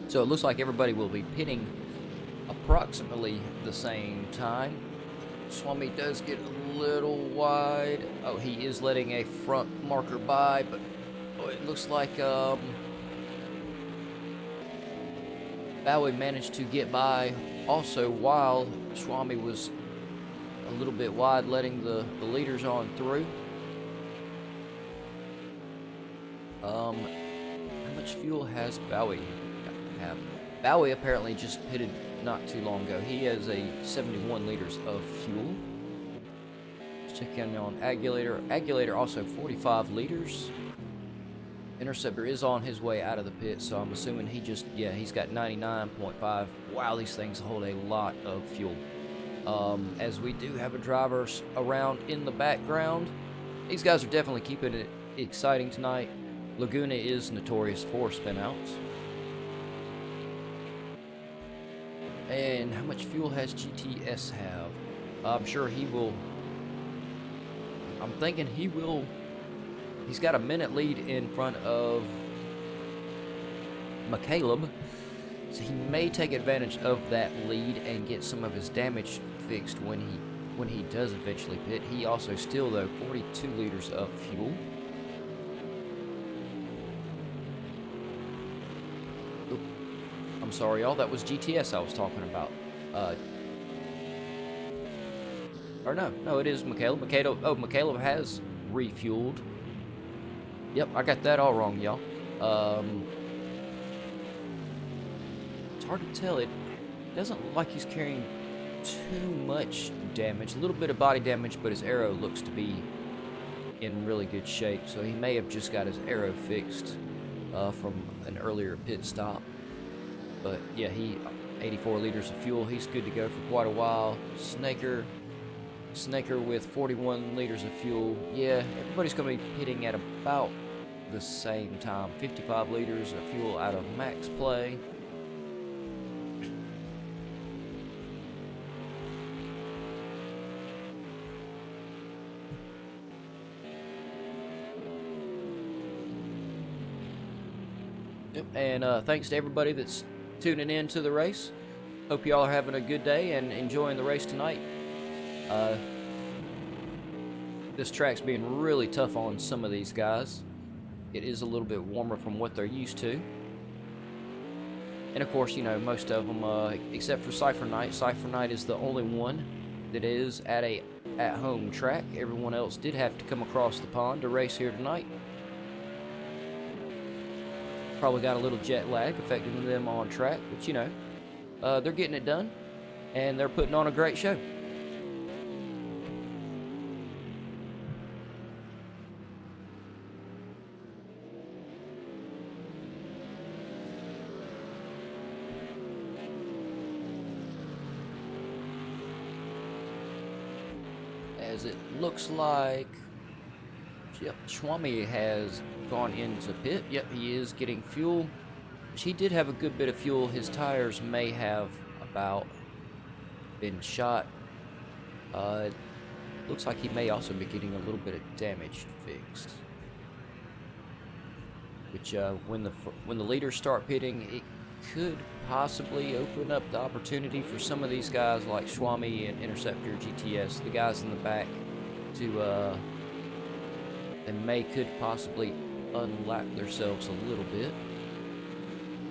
Speaker 1: So it looks like everybody will be pitting approximately the same time. Swami does get a little wide. Oh, he is letting a front marker by, but it looks like Bowie managed to get by also while Swami was a little bit wide, letting the leaders on through. How much fuel has Bowie have? Bowie apparently just pitted not too long ago. He has a 71 liters of fuel. Let's check in on Agulator. Agulator also 45 liters. Interceptor is on his way out of the pit, so I'm assuming he's got 99.5. Wow, these things hold a lot of fuel. As we do have a driver around in the background, these guys are definitely keeping it exciting tonight. Laguna is notorious for spinouts. And how much fuel has GTS have? I'm sure he will. I'm thinking he will. He's got a minute lead in front of McCaleb, so he may take advantage of that lead and get some of his damage fixed when he does eventually pit. He also still, though, 42 liters of fuel. Oop. I'm sorry, y'all. That was GTS I was talking about. Or no, it is McCaleb. McCaleb has refueled. Yep, I got that all wrong, y'all. It's hard to tell. It doesn't look like he's carrying too much damage. A little bit of body damage, but his arrow looks to be in really good shape. So he may have just got his arrow fixed from an earlier pit stop. But yeah, 84 liters of fuel. He's good to go for quite a while. Snaker with 41 liters of fuel. Yeah, everybody's going to be pitting at about the same time. 55 liters of fuel out of max play. Yep, and thanks to everybody that's tuning in to the race. Hope y'all are having a good day and enjoying the race tonight. This track's being really tough on some of these guys. It is a little bit warmer from what they're used to. And of course, you know, most of them, except for Cypher Night is the only one that is at a at-home track. Everyone else did have to come across the pond to race here tonight. Probably got a little jet lag affecting them on track, but you know, they're getting it done, and they're putting on a great show. As it looks like, yep, Swami has gone into pit. Yep, he is getting fuel. He did have a good bit of fuel. His tires may have about been shot. Looks like he may also be getting a little bit of damage fixed. Which, when the leaders start pitting, it could possibly open up the opportunity for some of these guys like Swami and Interceptor, GTS, the guys in the back, to could possibly unlap themselves a little bit.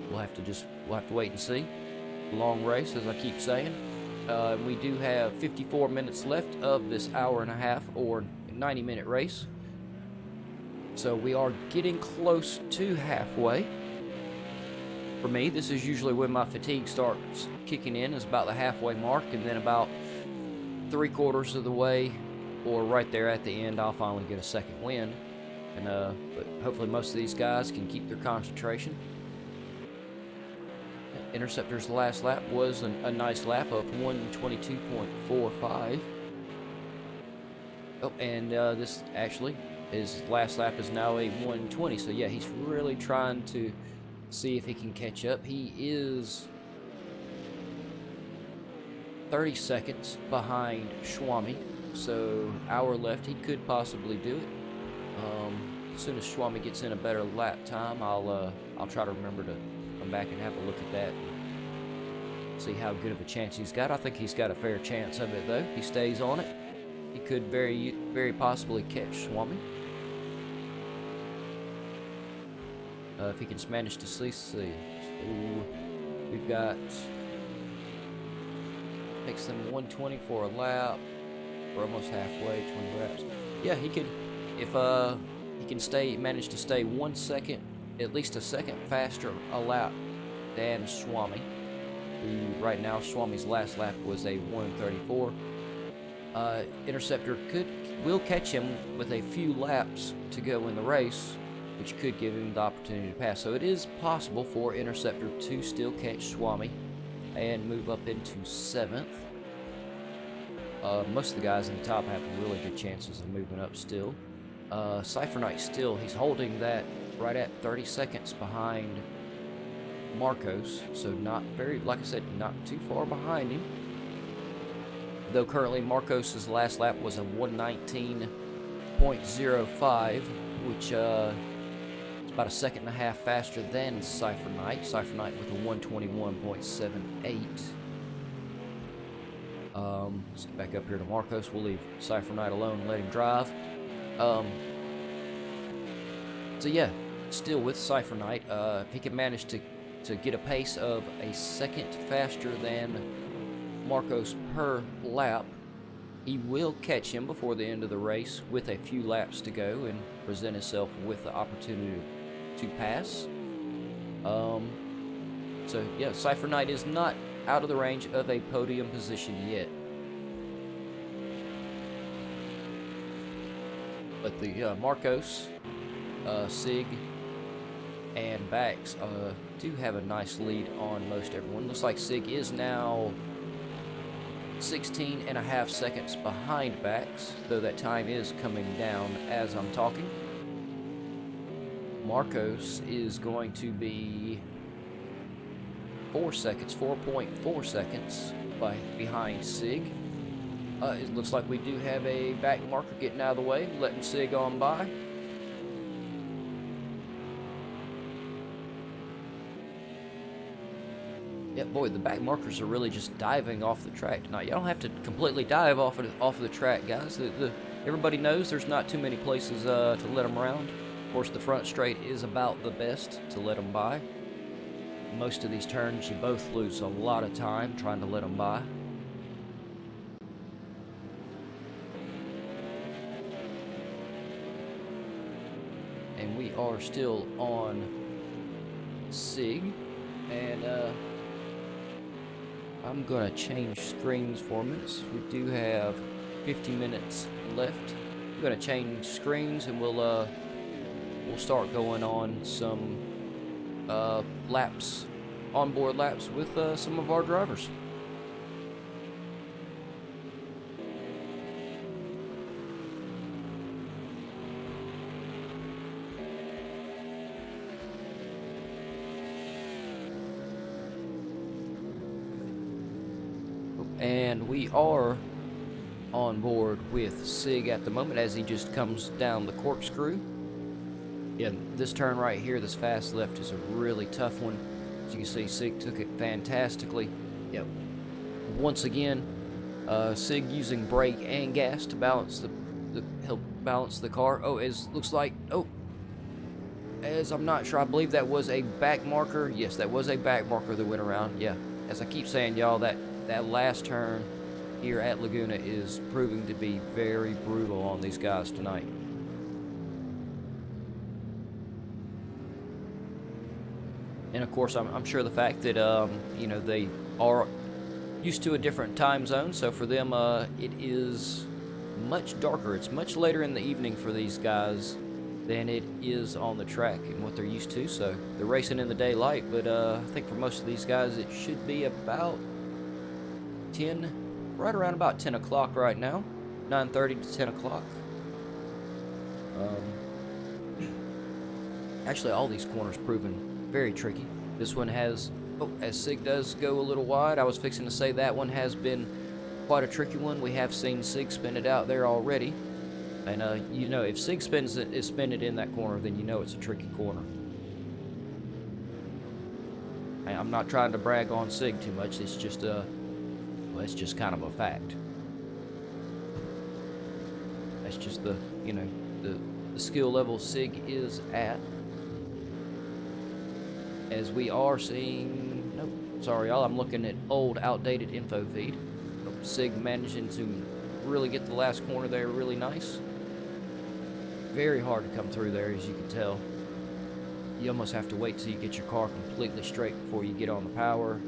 Speaker 1: We'll have to wait and see. Long race, as I keep saying. We do have 54 minutes left of this hour and a half or 90-minute race. So we are getting close to halfway. For me, this is usually when my fatigue starts kicking in, is about the halfway mark, and then about 3/4 of the way, or right there at the end, I'll finally get a second wind. And but hopefully most of these guys can keep their concentration. Interceptor's last lap was a nice lap of 1:22.45. Oh, and this actually, his last lap is now a 1:20. So yeah, he's really trying to see if he can catch up. He is 30 seconds behind Swami, so hour left. He could possibly do it. As soon as Swami gets in a better lap time, I'll try to remember to come back and have a look at that. See how good of a chance he's got. I think he's got a fair chance of it though. He stays on it. He could very possibly catch Swami. If he can manage to see. So we've got, takes them 1:20 for a lap. We're almost halfway, 20 laps. Yeah, he could, if he can manage to stay 1 second, at least a second faster a lap than Swami. Who right now, Swami's last lap was a 1:34. Interceptor will catch him with a few laps to go in the race, which could give him the opportunity to pass. So it is possible for Interceptor to still catch Swami and move up into 7th. Most of the guys in the top have really good chances of moving up still. Cypher Knight still, he's holding that right at 30 seconds behind Marcos, so not very, like I said, not too far behind him. Though currently Marcos's last lap was a 1:19.05, which is about a second and a half faster than Cypher Knight. Cypher Knight with a 1:21.78. Let's get back up here to Marcos. We'll leave Cypher Knight alone and let him drive. So yeah, still with Cypher Knight, if he can manage to get a pace of a second faster than Marcos per lap, he will catch him before the end of the race with a few laps to go and present himself with the opportunity to pass. So yeah, Cypher Knight is not out of the range of a podium position yet. But the Marcos, Sig, and Bax do have a nice lead on most everyone. Looks like Sig is now 16.5 seconds behind Bax, though that time is coming down as I'm talking. Marcos is going to be 4.4 seconds behind Sig. It looks like we do have a back marker getting out of the way, letting Sig on by. Yeah, boy, the back markers are really just diving off the track tonight. You don't have to completely dive off of the track, guys. Everybody knows there's not too many places to let them around. Of course, the front straight is about the best to let them by. Most of these turns, you both lose a lot of time trying to let them by. And we are still on Sig, and I'm gonna change screens for minutes. We do have 50 minutes left. I'm gonna change screens, and we'll start going on some laps, onboard laps with some of our drivers. And we are on board with Sig at the moment as he just comes down the corkscrew. Yeah, this turn right here, this fast left, is a really tough one. As you can see, Sig took it fantastically. Yep. Once again, Sig using brake and gas to balance help balance the car. Oh, looks like, as I'm not sure, I believe that was a back marker. Yes, that was a back marker that went around. Yeah, as I keep saying, y'all, that last turn here at Laguna is proving to be very brutal on these guys tonight. And of course, I'm sure the fact that, you know, they are used to a different time zone, so for them, it is much darker. It's much later in the evening for these guys than it is on the track and what they're used to. So they're racing in the daylight, but I think for most of these guys, it should be about 10, right around about 10 o'clock right now, 9:30 to 10 o'clock. Actually, all these corners proven very tricky. This one has, oh, as Sig does go a little wide, I was fixing to say that one has been quite a tricky one. We have seen Sig spin it out there already. And, you know, if Sig is spin it in that corner, then you know it's a tricky corner. I'm not trying to brag on Sig too much. It's just, well, it's just kind of a fact. That's just the, you know, the skill level Sig is at. As we are seeing, nope, sorry y'all, I'm looking at old, outdated info feed. Sig managing to really get the last corner there really nice. Very hard to come through there, as you can tell. You almost have to wait till you get your car completely straight before you get on the power.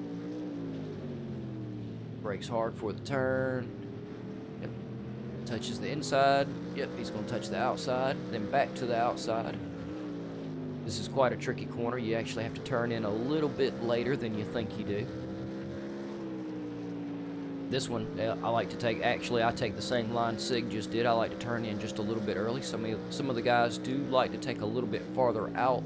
Speaker 1: Brakes hard for the turn. Yep. Touches the inside. Yep, he's going to touch the outside, then back to the outside. This is quite a tricky corner. You actually have to turn in a little bit later than you think you do. This one, I like to take, actually I take the same line Sig just did. I like to turn in just a little bit early. Some of the guys do like to take a little bit farther out.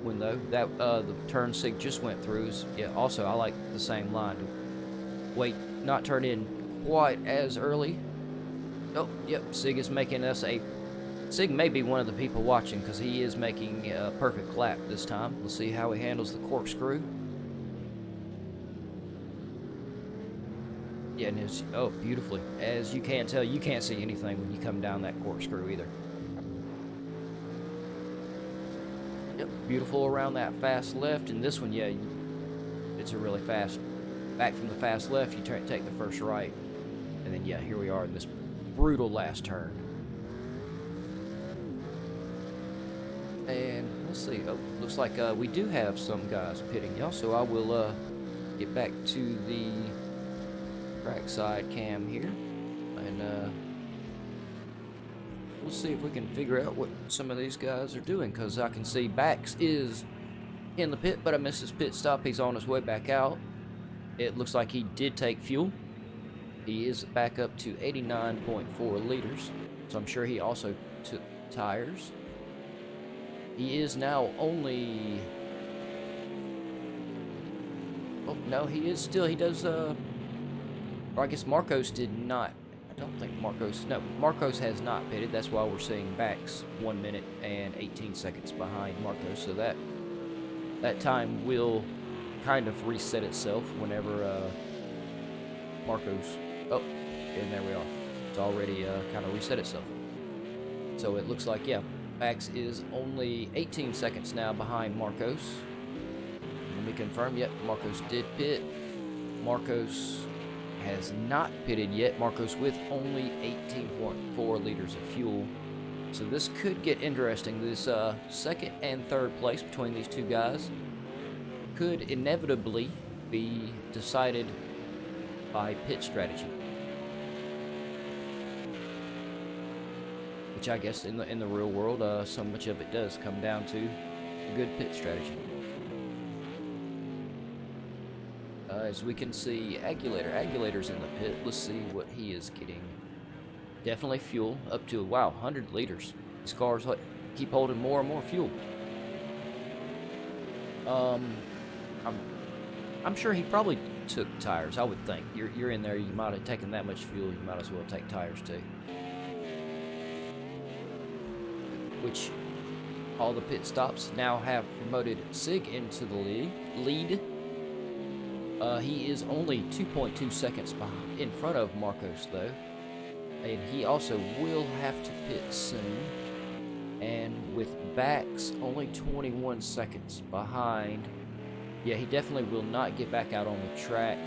Speaker 1: When though, the turn Sig just went through is, yeah, also I like the same line. Wait, not turn in quite as early. Oh, yep, Sig is making us a, Sig may be one of the people watching because he is making a perfect lap this time. We'll see how he handles the corkscrew. Yeah, and it's, oh, beautifully. As you can tell, you can't see anything when you come down that corkscrew either. Yep, beautiful around that fast left. And this one, yeah, it's a really fast, back from the fast left, you take the first right. And then, yeah, here we are in this brutal last turn. And let's see, oh, looks like we do have some guys pitting, y'all. So I will get back to the trackside cam here, and we'll see if we can figure out what some of these guys are doing, because I can see Bax is in the pit, but I missed his pit stop. He's on his way back out. It looks like he did take fuel. He is back up to 89.4 liters, so I'm sure he also took tires. He is now only, oh no, he is still, he does or I guess Marcos did not. I don't think Marcos, no, Marcos has not pitted. That's why we're seeing Bax 1 minute and 18 seconds behind Marcos. So that time will kind of reset itself whenever Marcos, oh, and there we are. It's already kind of reset itself. So it looks like, yeah, Bax is only 18 seconds now behind Marcos. Let me confirm, yep, Marcos did pit. Marcos has not pitted yet. Marcos with only 18.4 liters of fuel. So this could get interesting. This second and third place between these two guys could inevitably be decided by pit strategy, which I guess in the real world, so much of it does come down to a good pit strategy. As we can see, Aguilator's in the pit. Let's see what he is getting. Definitely fuel, up to, wow, 100 liters. These cars keep holding more and more fuel. I'm sure he probably took tires, I would think. You're in there, you might have taken that much fuel, you might as well take tires too. Which, all the pit stops now have promoted Sig into the lead. He is only 2.2 seconds behind, in front of Marcos, though. And he also will have to pit soon. And with Bax only 21 seconds behind, yeah, he definitely will not get back out on the track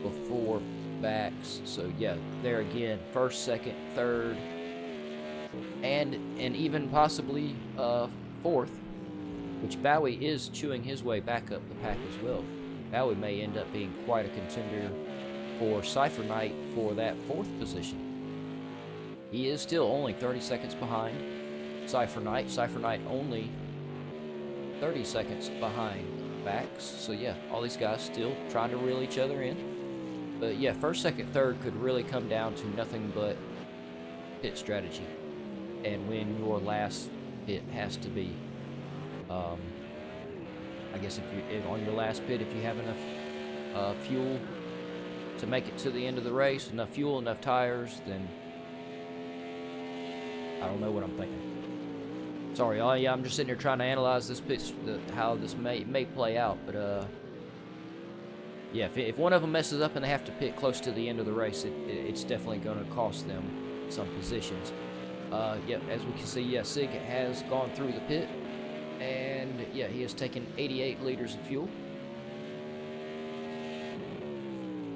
Speaker 1: before Bax. So, yeah, there again, first, second, third, and even possibly fourth. which Bowie is chewing his way back up the pack as well. Bowie may end up being quite a contender for Cypher Knight for that 4th position. He is still only 30 seconds behind Cypher Knight. Cypher Knight only 30 seconds behind Bax. So yeah, all these guys still trying to reel each other in. But yeah, 1st, 2nd, 3rd could really come down to nothing but pit strategy. And when your last pit has to be, I guess if on your last pit, if you have enough fuel to make it to the end of the race, enough fuel, enough tires, then I don't know what I'm thinking. Sorry, yeah, I'm just sitting here trying to analyze this pitch, how this may play out. But yeah, if one of them messes up and they have to pit close to the end of the race, it's definitely going to cost them some positions. Yeah, as we can see, yeah, Sig has gone through the pit, and yeah, he has taken 88 liters of fuel.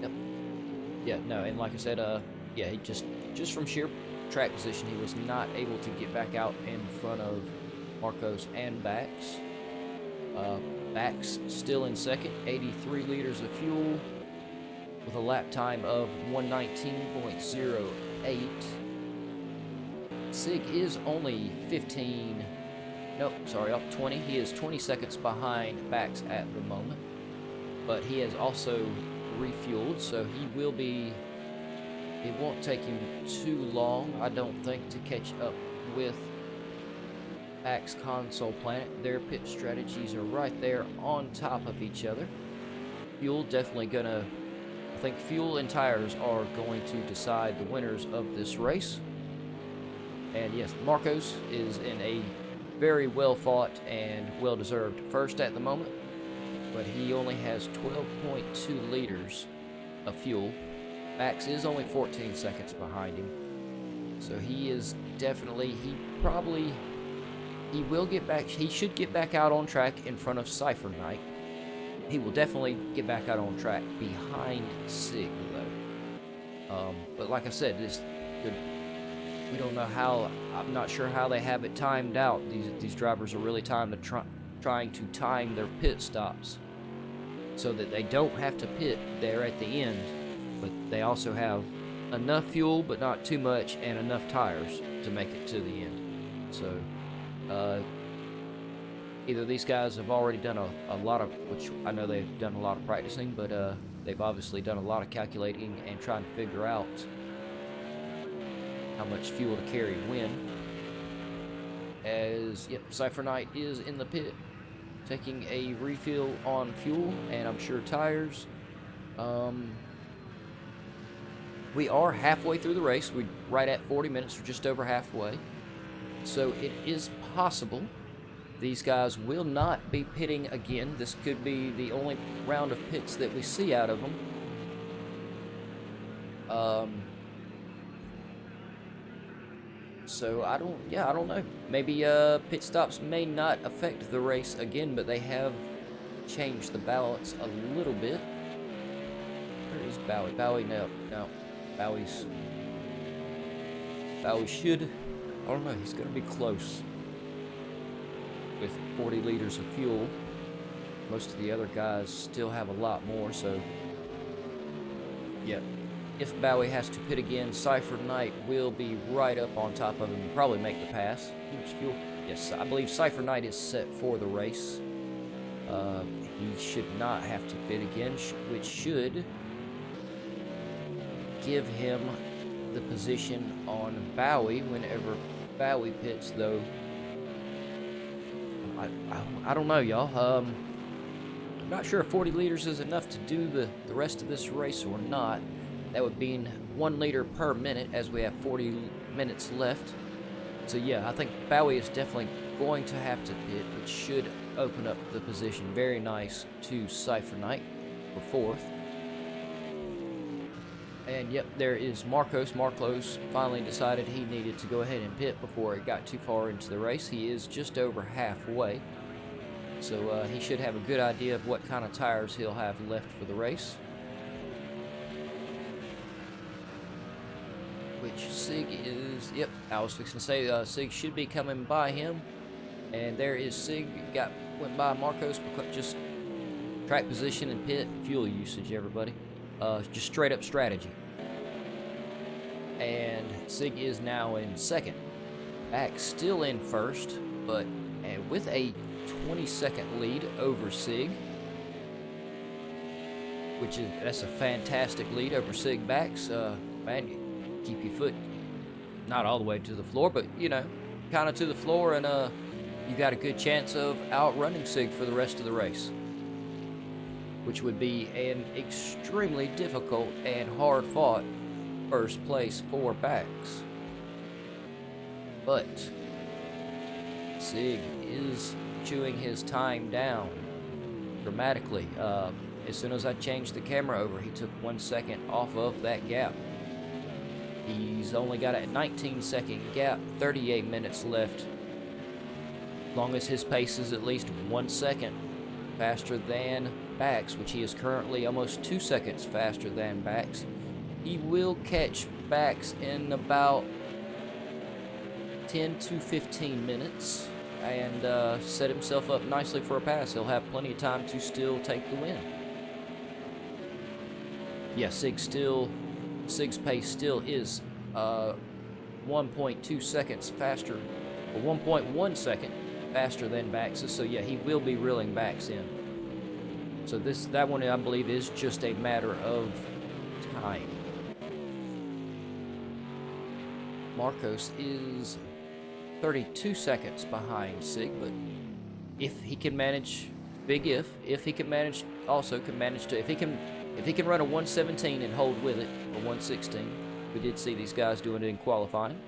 Speaker 1: Yep. Yeah, no, and like I said, yeah, he just from sheer track position, he was not able to get back out in front of Marcos and Bax. Bax still in 2nd, 83 liters of fuel with a lap time of 119.08. Sig is only 20. He is 20 seconds behind Bax at the moment, but he has also refueled, so it won't take him too long, I don't think, to catch up with Bax Console Planet. Their pit strategies are right there on top of each other. Fuel definitely I think fuel and tires are going to decide the winners of this race. And yes, Marcos is in a very well fought and well deserved 1st at the moment, but he only has 12.2 liters of fuel. Bax is only 14 seconds behind him, so he is definitely, he will get back, he should get back out on track in front of Cypher Knight. He will definitely get back out on track behind Sig though. But like I said, we don't know how, I'm not sure how they have it timed out. These drivers are really trying to time their pit stops so that they don't have to pit there at the end, but they also have enough fuel but not too much and enough tires to make it to the end. So either these guys have already done a lot of, which I know they've done a lot of practicing, but they've obviously done a lot of calculating and trying to figure out how much fuel to carry when. As, yep, Cypher Knight is in the pit, taking a refill on fuel, and I'm sure tires. We are halfway through the race. We're right at 40 minutes, or just over halfway. So it is possible these guys will not be pitting again. This could be the only round of pits that we see out of them. So I don't know. Maybe pit stops may not affect the race again, but they have changed the balance a little bit. Where is Bowie? Bowie, no. Bowie should, I don't know, he's going to be close with 40 liters of fuel. Most of the other guys still have a lot more, so yeah. If Bowie has to pit again, Cypher Knight will be right up on top of him and probably make the pass. Oops, fuel. Yes, I believe Cypher Knight is set for the race. He should not have to pit again, which should give him the position on Bowie whenever Bowie pits, though. I don't know, y'all. I'm not sure if 40 liters is enough to do the rest of this race or not. That would be 1 liter per minute, as we have 40 minutes left. So yeah, I think Bowie is definitely going to have to pit, which should open up the position very nice to Cypher Knight for 4th. And yep, there is Marcos. Marcos finally decided he needed to go ahead and pit before it got too far into the race. He is just over halfway, so he should have a good idea of what kind of tires he'll have left for the race. Which Sig is, yep, I was fixing to say Sig should be coming by him. And there is Sig, got went by Marcos, because just track position and pit fuel usage, everybody. Just straight up strategy. And Sig is now in second. Back still in first, but with a 20-second lead over Sig, that's a fantastic lead over Sig backs. Man, keep your foot not all the way to the floor, but you know, kind of to the floor, and you got a good chance of outrunning Sig for the rest of the race, which would be an extremely difficult and hard-fought first place for backs. But Sig is chewing his time down dramatically. As soon as I changed the camera over, he took 1 second off of that gap. He's only got a 19-second gap, 38 minutes left. As long as his pace is at least 1 second faster than Bax, which he is currently almost 2 seconds faster than Bax, he will catch Bax in about 10 to 15 minutes and set himself up nicely for a pass. He'll have plenty of time to still take the win. Yeah, Sig's pace still is 1.2 seconds faster, or 1.1 second faster than Bax's. So yeah, he will be reeling Bax in. So that one, I believe, is just a matter of time. Marcos is 32 seconds behind Sig, but if he can manage, if he can manage to, if he can run a 117 and hold with it, or 116, we did see these guys doing it in qualifying,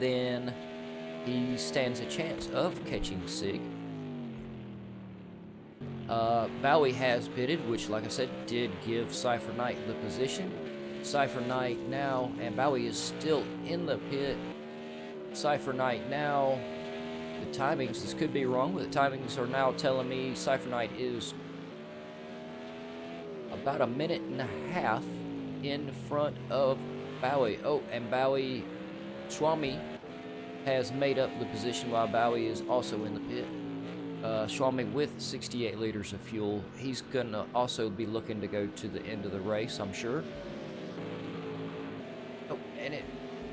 Speaker 1: then he stands a chance of catching Sig. Bowie has pitted, which, like I said, did give Cypher Knight the position. Cypher Knight now, and Bowie is still in the pit. Cypher Knight now, the timings, this could be wrong, but the timings are now telling me Cypher Knight is about 1.5 minutes in front of Bowie. Oh, and Bowie, Swami has made up the position while Bowie is also in the pit. Swami with 68 liters of fuel. He's gonna also be looking to go to the end of the race, I'm sure. Oh, and it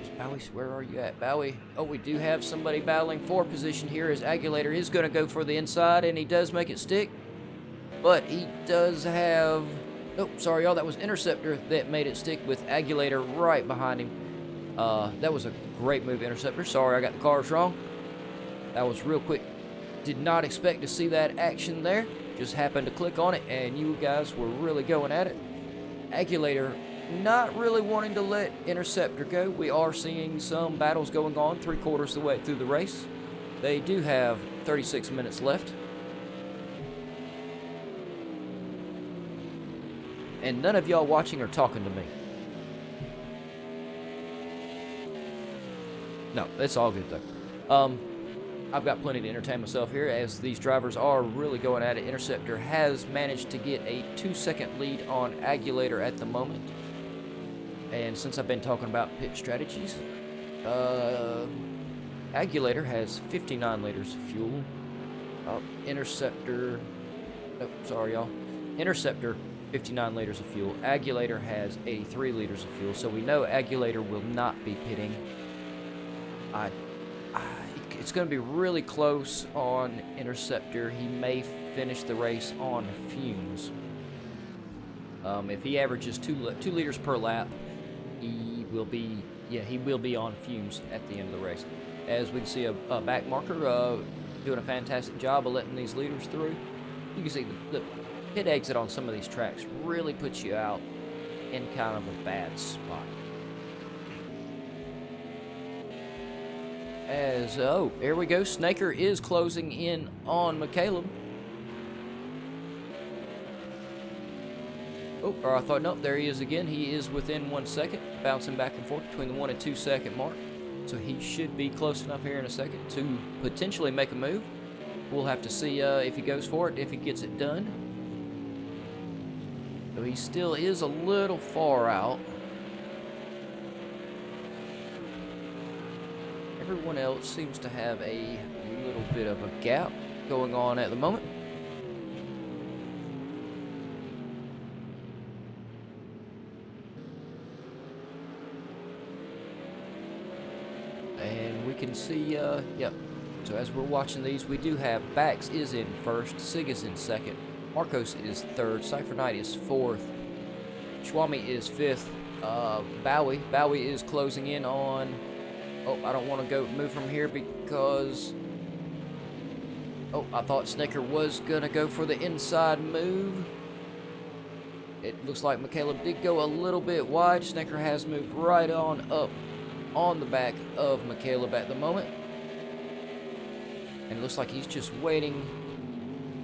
Speaker 1: is Bowie. Where are you at, Bowie? Oh, we do have somebody battling for position here, as Agulator is gonna go for the inside, and he does make it stick. But he does have... Oh, sorry, y'all. That was Interceptor that made it stick, with Agulator right behind him. That was a great move, Interceptor. Sorry, I got the cars wrong. That was real quick. Did not expect to see that action there. Just happened to click on it, and you guys were really going at it. Agulator not really wanting to let Interceptor go. We are seeing some battles going on 3/4 of the way through the race. They do have 36 minutes left. And none of y'all watching are talking to me. No, it's all good though. I've got plenty to entertain myself here, as these drivers are really going at it. Interceptor has managed to get a 2-second lead on Agulator at the moment. And since I've been talking about pit strategies, Agulator has 59 liters of fuel. Interceptor, oh, sorry y'all. Interceptor, 59 liters of fuel. Agulator has 83 liters of fuel, so we know Agulator will not be pitting. It's going to be really close on Interceptor. He may finish the race on fumes. If he averages 2 liters per lap, he will be on fumes at the end of the race. As we can see, a back marker doing a fantastic job of letting these leaders through. You can see the pit exit on some of these tracks really puts you out in kind of a bad spot. Oh, here we go. Snaker is closing in on McCaleb. Oh, or I thought, nope, there he is again. He is within 1 second, bouncing back and forth between the 1 and 2 second mark. So he should be close enough here in a second to potentially make a move. We'll have to see if he goes for it, if he gets it done. So he still is a little far out. Everyone else seems to have a little bit of a gap. going on at the moment. And we can see, yep. So as we're watching these, we do have Bax is in first, Sig is in second, Marcos is third, Cypher Knight is fourth, Schwami is fifth, Bowie is closing in on, oh, I don't want to move from here because, oh, I thought Snicker was going to go for the inside move. It looks like McCaleb did go a little bit wide. Snicker has moved right on up on the back of McCaleb at the moment. And it looks like he's just waiting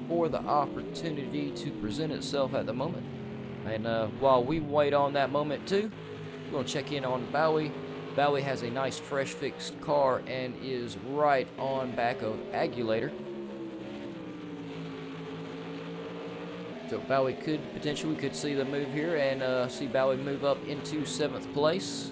Speaker 1: for the opportunity to present itself at the moment. And while we wait on that moment too, we're going to check in on Bowie. Bowie has a nice fresh fixed car and is right on back of Agulator. So Bowie could potentially, we could see the move here and see Bowie move up into 7th place.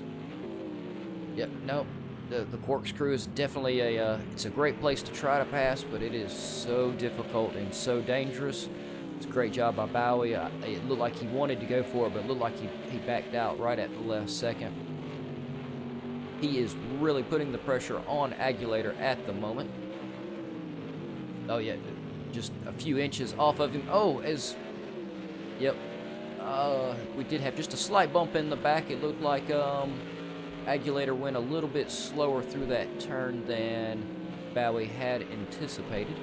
Speaker 1: Yep, no, the corkscrew is definitely it's a great place to try to pass, but it is so difficult and so dangerous. It's a great job by Bowie. It looked like he wanted to go for it, but it looked like he backed out right at the last second. He is really putting the pressure on Agulator at the moment. Oh yeah, just a few inches off of him. Oh, yep. We did have just a slight bump in the back. It looked like Agulator went a little bit slower through that turn than Bowie had anticipated.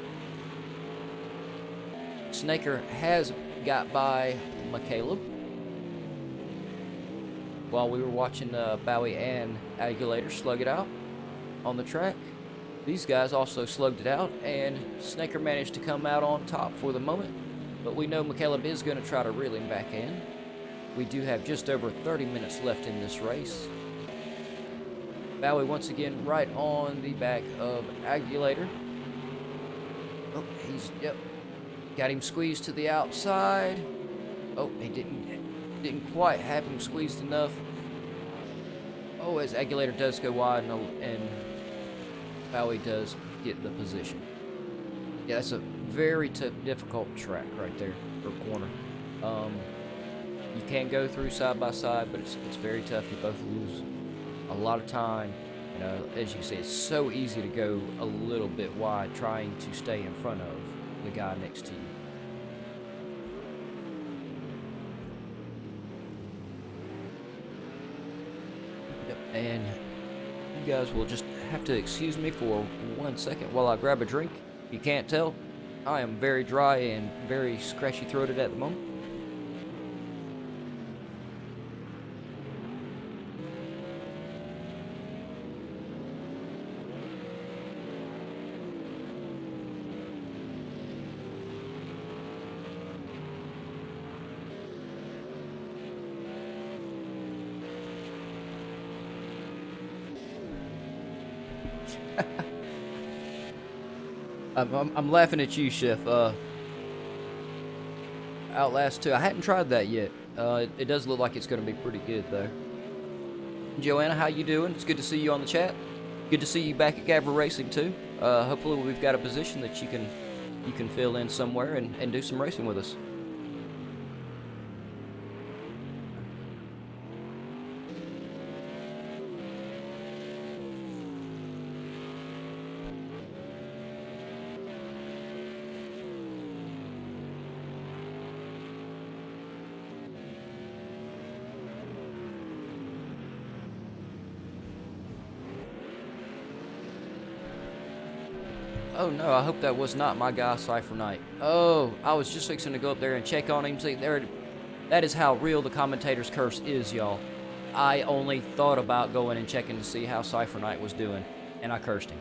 Speaker 1: Snaker has got by McCaleb. While we were watching Bowie and Agulator slug it out on the track, these guys also slugged it out, and Snaker managed to come out on top for the moment. But we know McCaleb is going to try to reel him back in. We do have just over 30 minutes left in this race. Bowie once again right on the back of Agulator. Oh, yep, got him squeezed to the outside. Oh, he didn't quite have him squeezed enough. Oh, as Agulator does go wide and Bowie does get the position. Yeah, that's a very difficult track right there for corner. You can go through side by side, but it's very tough. You both lose a lot of time. You know, as you can see, it's so easy to go a little bit wide trying to stay in front of the guy next to you. Yep, and you guys will just have to excuse me for 1 second while I grab a drink. If you can't tell, I am very dry and very scratchy throated at the moment. I'm laughing at you, Chef. Outlast 2. I hadn't tried that yet. It does look like it's going to be pretty good, though. Joanna, how you doing? It's good to see you on the chat. Good to see you back at GAVRA Racing, too. Hopefully we've got a position that you can fill in somewhere and do some racing with us. Oh no, I hope that was not my guy, Cypher Knight. Oh, I was just fixing to go up there and check on him. See, that is how real the commentator's curse is, y'all. I only thought about going and checking to see how Cypher Knight was doing, and I cursed him.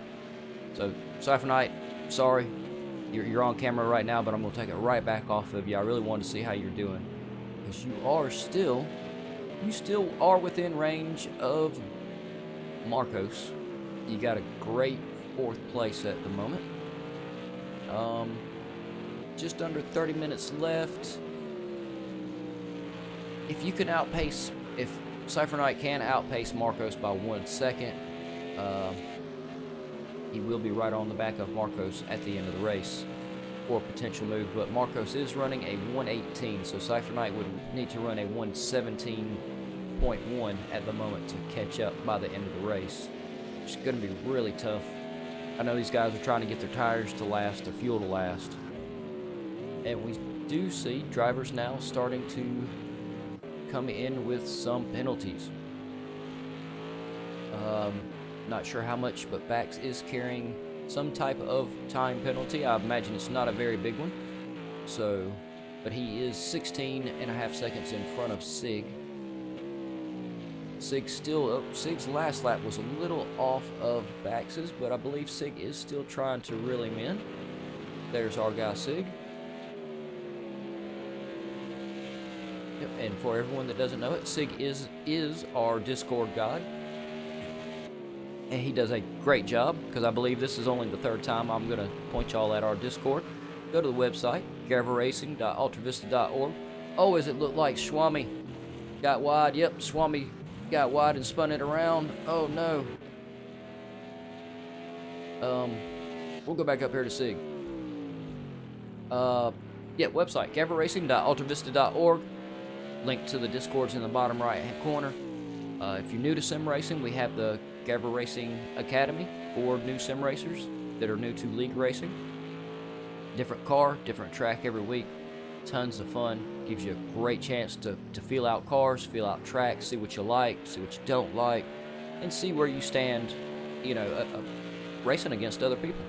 Speaker 1: So, Cypher Knight, sorry. You're on camera right now, but I'm going to take it right back off of you. I really wanted to see how you're doing. Because you still are within range of Marcos. You got a great 4th place at the moment. Just under 30 minutes left. If Cypher Knight can outpace Marcos by 1 second, he will be right on the back of Marcos at the end of the race. for a potential move, but Marcos is running a 118, so Cypher Knight would need to run a 117.1 at the moment to catch up by the end of the race. It's going to be really tough. I know these guys are trying to get their tires to last, their fuel to last, and we do see drivers now starting to come in with some penalties. Not sure how much, but Bax is carrying some type of time penalty. I imagine it's not a very big one. So, but he is 16.5 seconds in front of Sig. Sig's still up. Sig's last lap was a little off of Bax's, but I believe Sig is still trying to reel him in. There's our guy Sig. Yep, and for everyone that doesn't know it, Sig is our Discord god. And he does a great job, because I believe this is only the third time I'm going to point y'all at our Discord. Go to the website, GAVRARacing.ultravista.org. Oh, as it looked like Swami got wide. Yep, Swami got wide and spun it around. Oh, no. We'll go back up here to Sig. Yeah, website, GAVRARacing.ultravista.org. Link to the Discords in the bottom right-hand corner. If you're new to sim racing, we have the GAVRA Racing Academy for new sim racers that are new to league racing. Different car, different track every week. Tons of fun. Gives you a great chance to feel out cars, feel out tracks, see what you like, see what you don't like, and see where you stand, you know, racing against other people.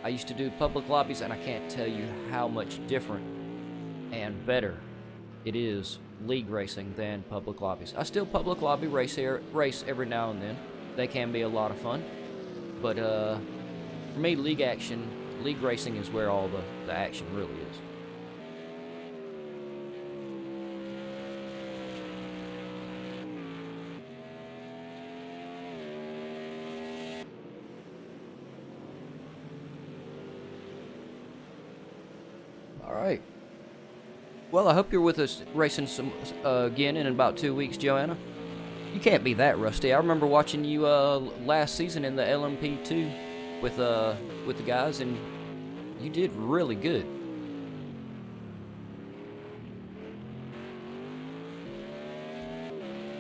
Speaker 1: I used to do public lobbies, and I can't tell you how much different and better it is league racing than public lobbies. I still public lobby race every now and then. They can be a lot of fun, but for me, league racing is where all the action really is. All right. Well, I hope you're with us racing some again in about 2 weeks, Joanna. You can't be that rusty. I remember watching you last season in the LMP2 with the guys, and you did really good.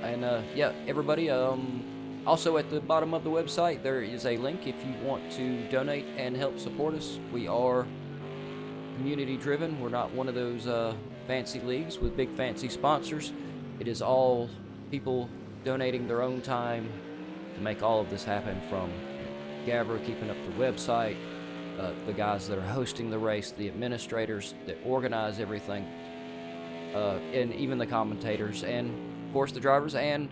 Speaker 1: And yeah, everybody. Also at the bottom of the website, there is a link if you want to donate and help support us. We are community driven. We're not one of those fancy leagues with big fancy sponsors. It is all people donating their own time to make all of this happen, from Gavra keeping up the website, the guys that are hosting the race, the administrators that organize everything, and even the commentators, and of course the drivers, and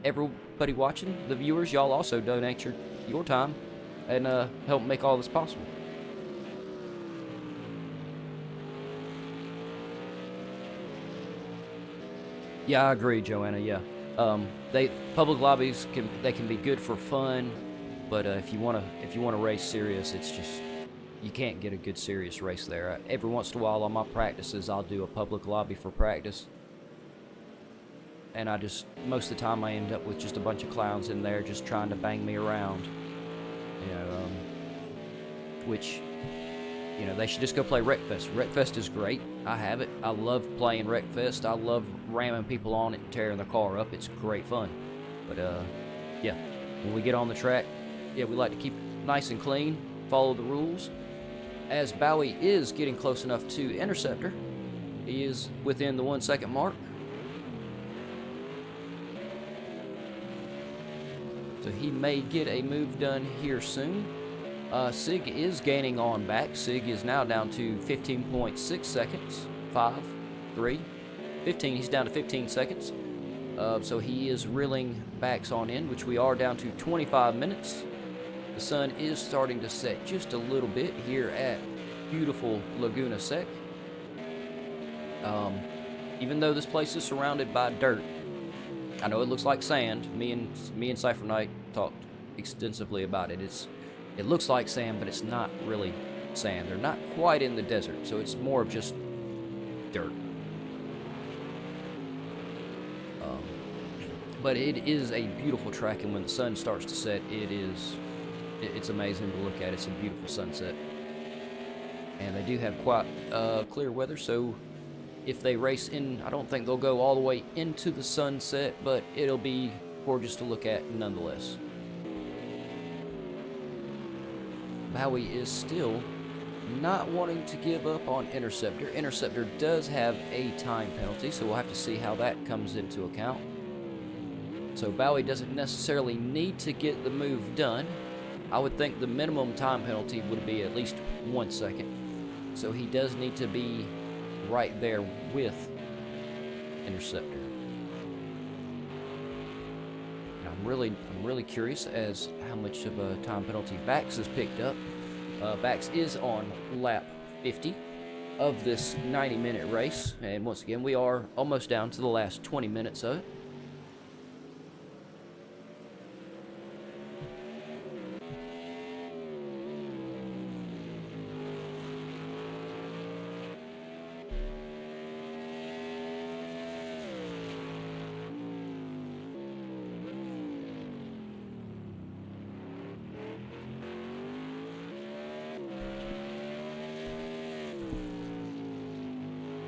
Speaker 1: everybody watching, the viewers. Y'all also donate your time and help make all this possible. Yeah, I agree, Joanna. Yeah, public lobbies can be good for fun, but if you wanna race serious, it's just, you can't get a good serious race there. Every once in a while on my practices, I'll do a public lobby for practice, and most of the time I end up with just a bunch of clowns in there just trying to bang me around, you know, which, you know, they should just go play Wreckfest. Wreckfest is great. I have it. I love playing Wreckfest. I love ramming people on it and tearing their car up. It's great fun. But, yeah, when we get on the track, yeah, we like to keep it nice and clean, follow the rules. As Bowie is getting close enough to Interceptor, he is within the 1 second mark. So he may get a move done here soon. Sig is gaining on back. Sig is now down to 15.6 seconds. 5, 3, 15. He's down to 15 seconds. So he is reeling backs on in, which we are down to 25 minutes. The sun is starting to set just a little bit here at beautiful Laguna Seca. Even though this place is surrounded by dirt, I know it looks like sand. Me and Cypher Knight talked extensively about it. It looks like sand, but it's not really sand. They're not quite in the desert, so it's more of just dirt. But it is a beautiful track, and when the sun starts to set, it's It's amazing to look at. It's a beautiful sunset. And they do have quite clear weather, so if they race in, I don't think they'll go all the way into the sunset, but it'll be gorgeous to look at nonetheless. Bowie is still not wanting to give up on Interceptor. Interceptor does have a time penalty, so we'll have to see how that comes into account. So Bowie doesn't necessarily need to get the move done. I would think the minimum time penalty would be at least 1 second. So he does need to be right there with Interceptor. And I'm really curious as how much of a time penalty Bax has picked up. Bax is on lap 50 of this 90-minute race, and once again we are almost down to the last 20 minutes of it.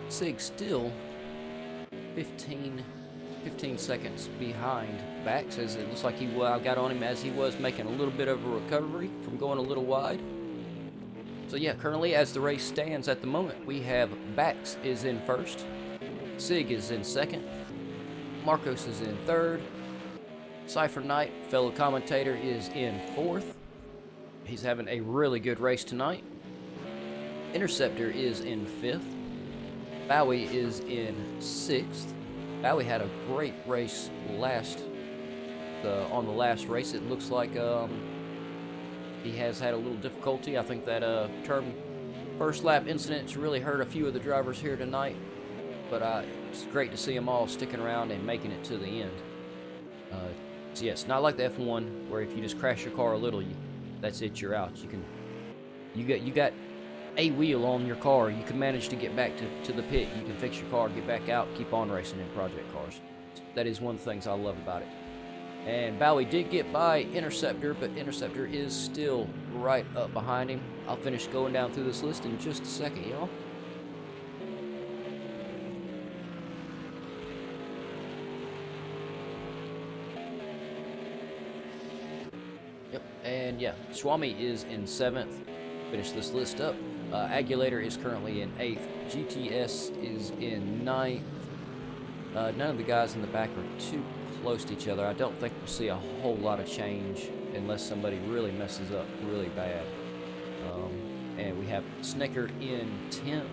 Speaker 1: Sig still 15 seconds behind Bax, as it looks like he got on him as he was making a little bit of a recovery from going a little wide. So yeah, currently as the race stands at the moment, we have Bax is in first, Sig is in second, Marcos is in third, Cypher Knight, fellow commentator, is in fourth. He's having a really good race tonight. Interceptor is in fifth. Bowie is in sixth. Bowie had a great race on the last race. It looks like he has had a little difficulty. I think that first lap incidents really hurt a few of the drivers here tonight. But it's great to see them all sticking around and making it to the end. So yes, not like the F1 where if you just crash your car a little, that's it. You're out. You got a wheel on your car, you can manage to get back to the pit, you can fix your car, get back out, keep on racing in project cars. That is one of the things I love about it. And Bowie did get by Interceptor, but Interceptor is still right up behind him. I'll finish going down through this list in just a second, y'all. Yep, and yeah, Swami is in 7th. Finish this list up. Agulator is currently in 8th. GTS is in 9th. None of the guys in the back are too close to each other. I don't think we'll see a whole lot of change unless somebody really messes up really bad. And we have Snicker in 10th.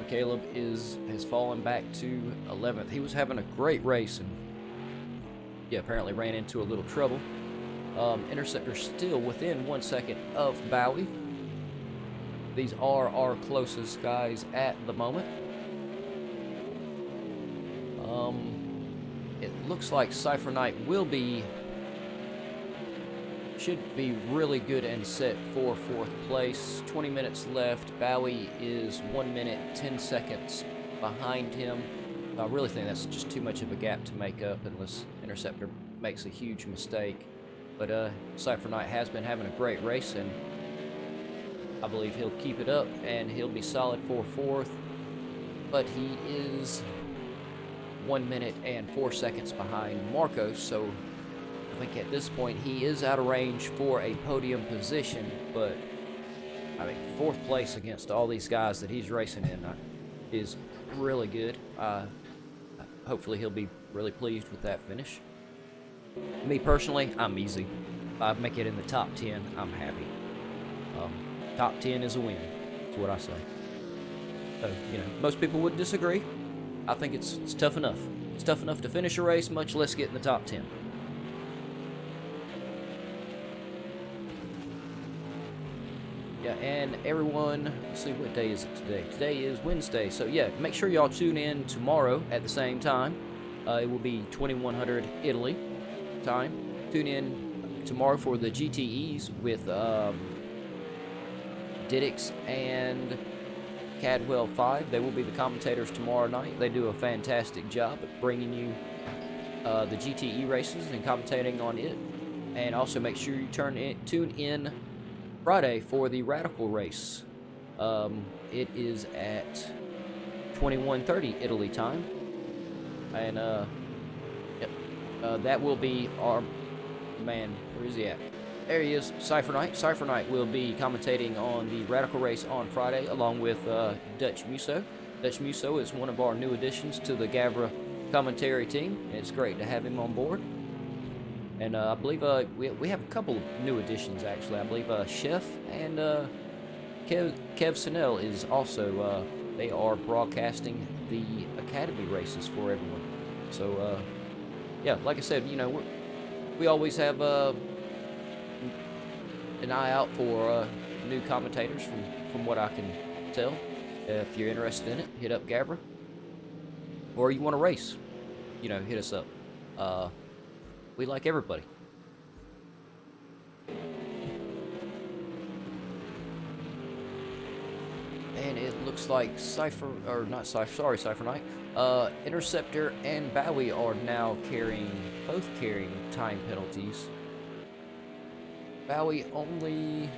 Speaker 1: Caleb has fallen back to 11th. He was having a great race and yeah, apparently ran into a little trouble. Interceptor still within 1 second of Bowie. These are our closest guys at the moment. It looks like Cypher Knight should be really good and set for 4th place. 20 minutes left. Bowie is 1 minute 10 seconds behind him. I really think that's just too much of a gap to make up unless Interceptor makes a huge mistake. But Cypher Knight has been having a great race, and I believe he'll keep it up, and he'll be solid for 4th. But he is 1 minute and 4 seconds behind Marcos, so I think at this point he is out of range for a podium position. But I mean, 4th place against all these guys that he's racing in is really good. Hopefully he'll be really pleased with that finish. Me personally, I'm easy. If I make it in the top 10, I'm happy. Top 10 is a win. That's what I say. So, most people would disagree. I think it's tough enough. It's tough enough to finish a race, much less get in the top 10. Yeah, and everyone, let's see, what day is it today? Today is Wednesday. So yeah, make sure y'all tune in tomorrow at the same time. It will be 2100 Italy time. Tune in tomorrow for the GTEs with Diddix and Cadwell 5. They will be the commentators tomorrow night. They do a fantastic job at bringing you the GTE races and commentating on it. And also make sure you tune in Friday for the Radical race. It is at 21:30 Italy time. And yep, that will be our man. Where is he at? There he is, Cypher Knight. Cypher Knight will be commentating on the Radical race on Friday, along with Dutch Muso. Dutch Muso is one of our new additions to the GAVRA commentary team, and it's great to have him on board. And I believe we have a couple of new additions, actually. I believe Chef and Kev Sinel is also, they are broadcasting the Academy races for everyone. So, yeah, like I said, you know, we always have an eye out for new commentators from what I can tell. If you're interested in it, hit up GAVRA. Or you want to race, you know, hit us up. We like everybody. And it looks like Cypher Knight. Interceptor and Bowie are now both carrying time penalties. Bowie only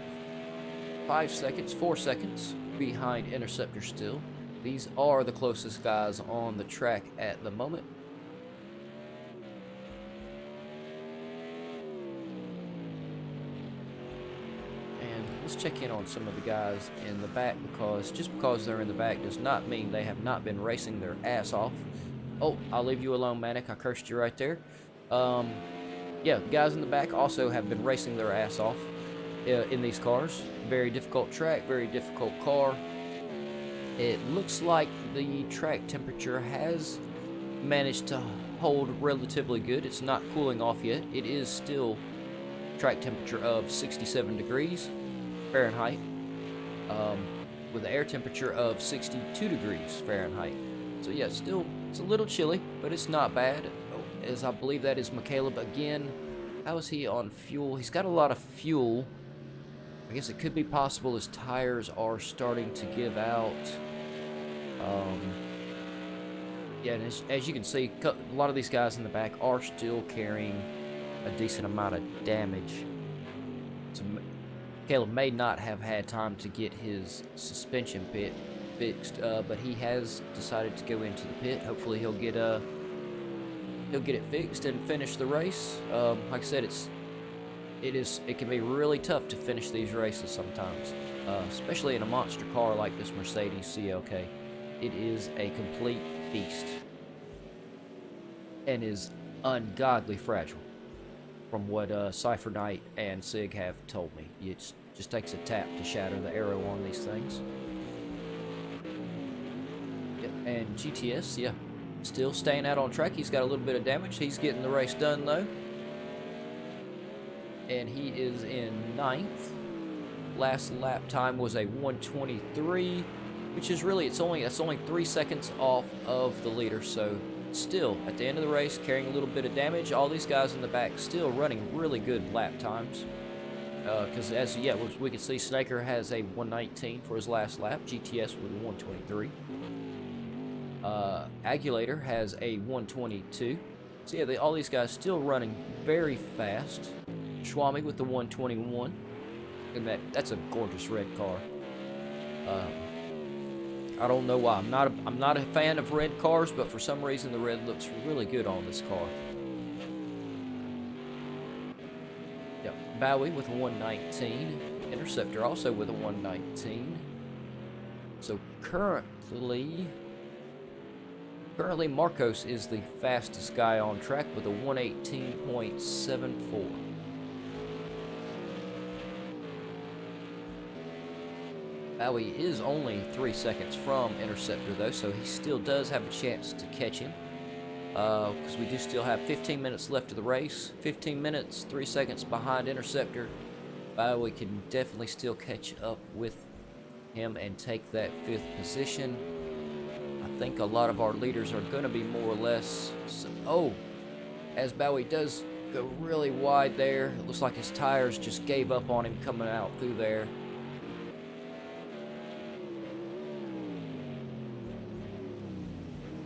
Speaker 1: 4 seconds behind Interceptor still. These are the closest guys on the track at the moment. And let's check in on some of the guys in the back, because just because they're in the back does not mean they have not been racing their ass off. Oh, I'll leave you alone, Manic. I cursed you right there. Yeah, guys in the back also have been racing their ass off in these cars. Very difficult track, very difficult car. It looks like the track temperature has managed to hold relatively good. It's not cooling off yet. It is still track temperature of 67 degrees Fahrenheit, with an air temperature of 62 degrees Fahrenheit. So yeah, still, it's a little chilly, but it's not bad. As I believe that is McCaleb again. How is he on fuel? He's got a lot of fuel. I guess it could be possible his tires are starting to give out. Yeah, and as you can see, a lot of these guys in the back are still carrying a decent amount of damage. So Caleb may not have had time to get his suspension pit fixed, but he has decided to go into the pit. Hopefully he'll get it fixed and finish the race. Like I said, it can be really tough to finish these races sometimes, especially in a monster car like this Mercedes CLK. It is a complete beast and is ungodly fragile, from what Cypher Knight and Sig have told me. It just takes a tap to shatter the aero on these things. Yep, and GTS, yeah, still staying out on track. He's got a little bit of damage. He's getting the race done though, and he is in 9th. Last lap time was a 1:23, which is really that's only 3 seconds off of the leader. So still at the end of the race, carrying a little bit of damage. All these guys in the back still running really good lap times. Because we can see Snaker has a 1:19 for his last lap. GTS with a 1:23. Agulator has a 1:22. So yeah, all these guys still running very fast. Schwami with the 1:21, and that's a gorgeous red car. I don't know why. I'm not a fan of red cars, but for some reason the red looks really good on this car. Yep, Bowie with a 1:19. Interceptor also with a 1:19. So currently Marcos is the fastest guy on track with a 1:18.74. Bowie is only 3 seconds from Interceptor though, so he still does have a chance to catch him. Because we do still have 15 minutes left of the race. 15 minutes, 3 seconds behind Interceptor. Bowie can definitely still catch up with him and take that 5th position. I think a lot of our leaders are going to be more or less... as Bowie does go really wide there. It looks like his tires just gave up on him coming out through there.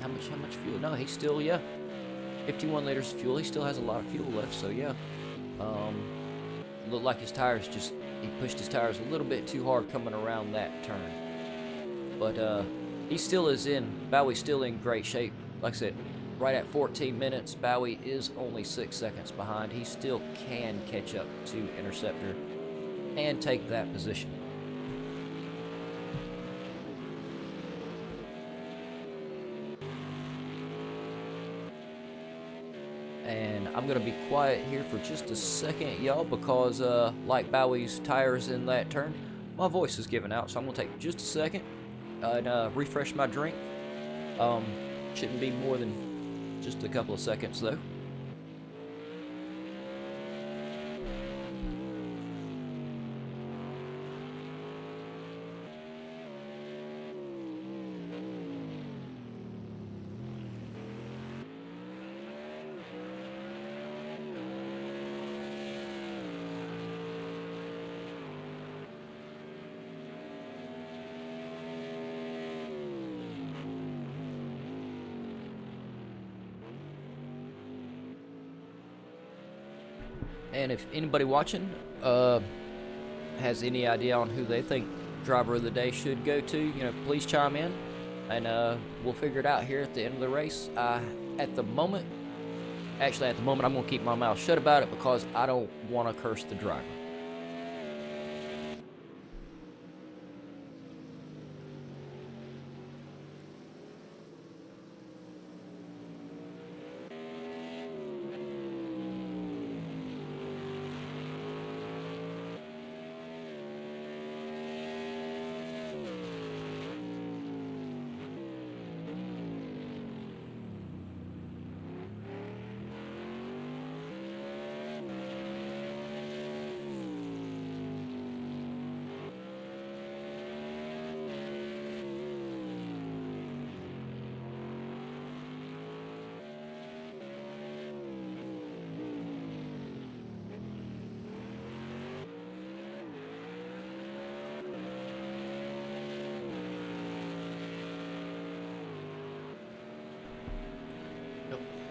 Speaker 1: How much fuel? No, he's still, 51 liters of fuel. He still has a lot of fuel left, so yeah. Looked like his tires he pushed his tires a little bit too hard coming around that turn. But he still is Bowie's still in great shape. Like I said, right at 14 minutes, Bowie is only 6 seconds behind. He still can catch up to Interceptor and take that position. And I'm going to be quiet here for just a second, y'all, because like Bowie's tires in that turn, my voice is giving out. So I'm going to take just a second and refresh my drink. Shouldn't be more than just a couple of seconds, though. And if anybody watching has any idea on who they think driver of the day should go to, please chime in, and we'll figure it out here at the end of the race. At the moment, I'm going to keep my mouth shut about it because I don't want to curse the driver.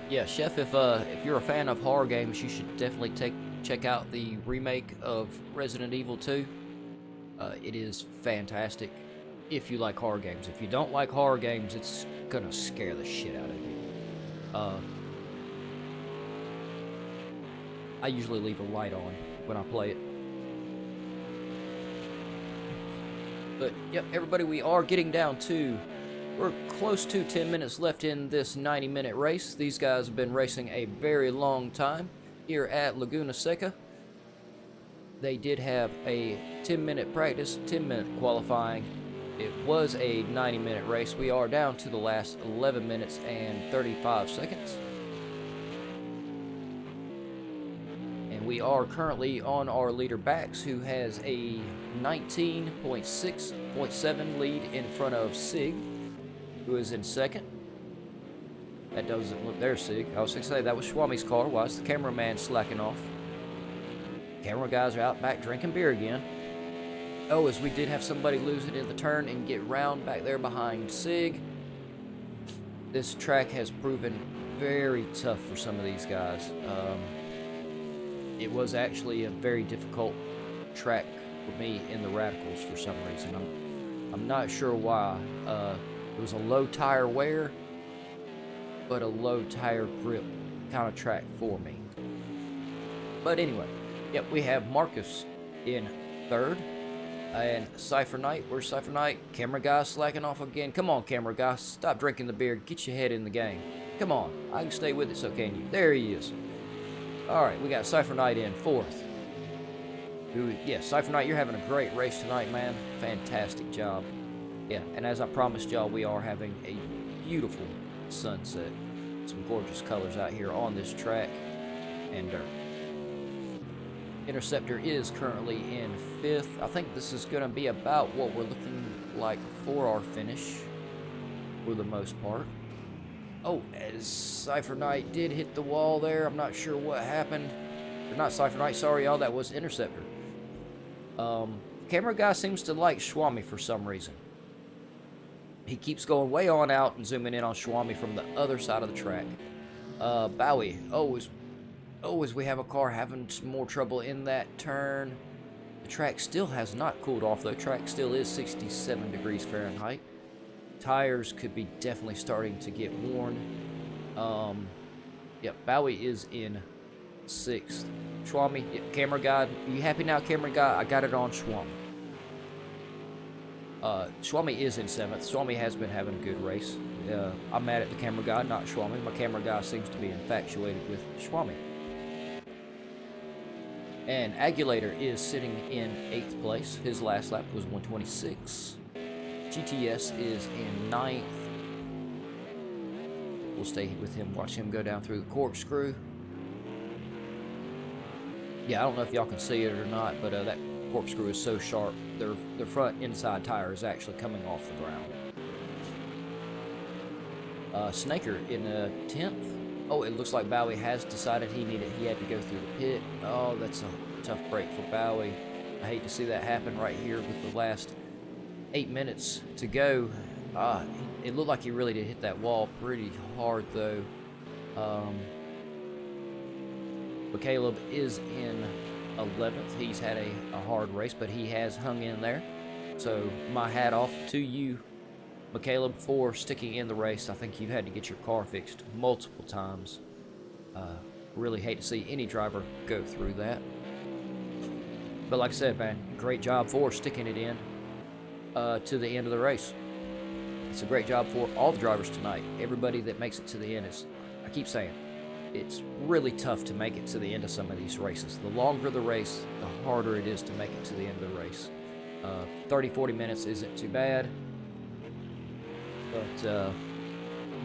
Speaker 1: Yeah, Chef, if you're a fan of horror games, you should definitely check out the remake of Resident Evil 2. It is fantastic if you like horror games. If you don't like horror games, it's gonna scare the shit out of you. I usually leave a light on when I play it. But, yep, everybody, we are getting down to... We're close to 10 minutes left in this 90-minute race. These guys have been racing a very long time here at Laguna Seca. They did have a 10-minute practice, 10-minute qualifying. It was a 90-minute race. We are down to the last 11 minutes and 35 seconds. And we are currently on our leader Bax, who has a 19.6.7 lead in front of Sig, who is in second. That doesn't look there, Sig. I was going to say that was Swami's car. Why is the cameraman slacking off? Camera guys are out back drinking beer again. Oh, as we did have somebody lose it in the turn and get round back there behind Sig. This track has proven very tough for some of these guys. It was actually a very difficult track for me in the radicals for some reason. I'm not sure why. It was a low tire wear, but a low tire grip kind of track for me. But anyway, yep, we have Marcus in third, and Cypher Knight. Where's Cypher Knight? Camera guy slacking off again. Come on, camera guy, stop drinking the beer. Get your head in the game. Come on, I can stay with it, so can you? There he is. All right, we got Cypher Knight in fourth. Yeah, Cypher Knight, you're having a great race tonight, man. Fantastic job. Yeah, and as I promised y'all, we are having a beautiful sunset. Some gorgeous colors out here on this track and dirt. Interceptor is currently in fifth. I think this is going to be about what we're looking like for our finish for the most part. Oh, as Cypher Knight did hit the wall there. I'm not sure what happened. Or not Cypher Knight, sorry y'all, that was Interceptor. Camera guy seems to like Swami for some reason. He keeps going way on out and zooming in on Swami from the other side of the track. Bowie. Oh, Oh, as we have a car having some more trouble in that turn. The track still has not cooled off though. Track still is 67 degrees Fahrenheit. Tires could be definitely starting to get worn. Yep, Bowie is in 6th. Swami, camera guy, are you happy now, camera guy? I got it on Swami. Swami is in 7th. Swami has been having a good race. I'm mad at the camera guy, not Swami. My camera guy seems to be infatuated with Swami. And Agulator is sitting in 8th place. His last lap was 126. GTS is in 9th. We'll stay with him, watch him go down through the corkscrew. Yeah, I don't know if y'all can see it or not, but that corkscrew is so sharp. Their front inside tire is actually coming off the ground. Snaker in 10th. Oh, it looks like Bowie has decided he had to go through the pit. Oh, that's a tough break for Bowie. I hate to see that happen right here with the last 8 minutes to go. It looked like he really did hit that wall pretty hard, though. But Caleb is in 11th. He's had a hard race, but he has hung in there. So my hat off to you, McCaleb, for sticking in the race. I think you've had to get your car fixed multiple times. Really hate to see any driver go through that. But like I said, man, great job for sticking it in to the end of the race. It's a great job for all the drivers tonight. Everybody that makes it to the end is, I keep saying, it's really tough to make it to the end of some of these races. The longer the race, the harder it is to make it to the end of the race. 30-40 minutes isn't too bad, but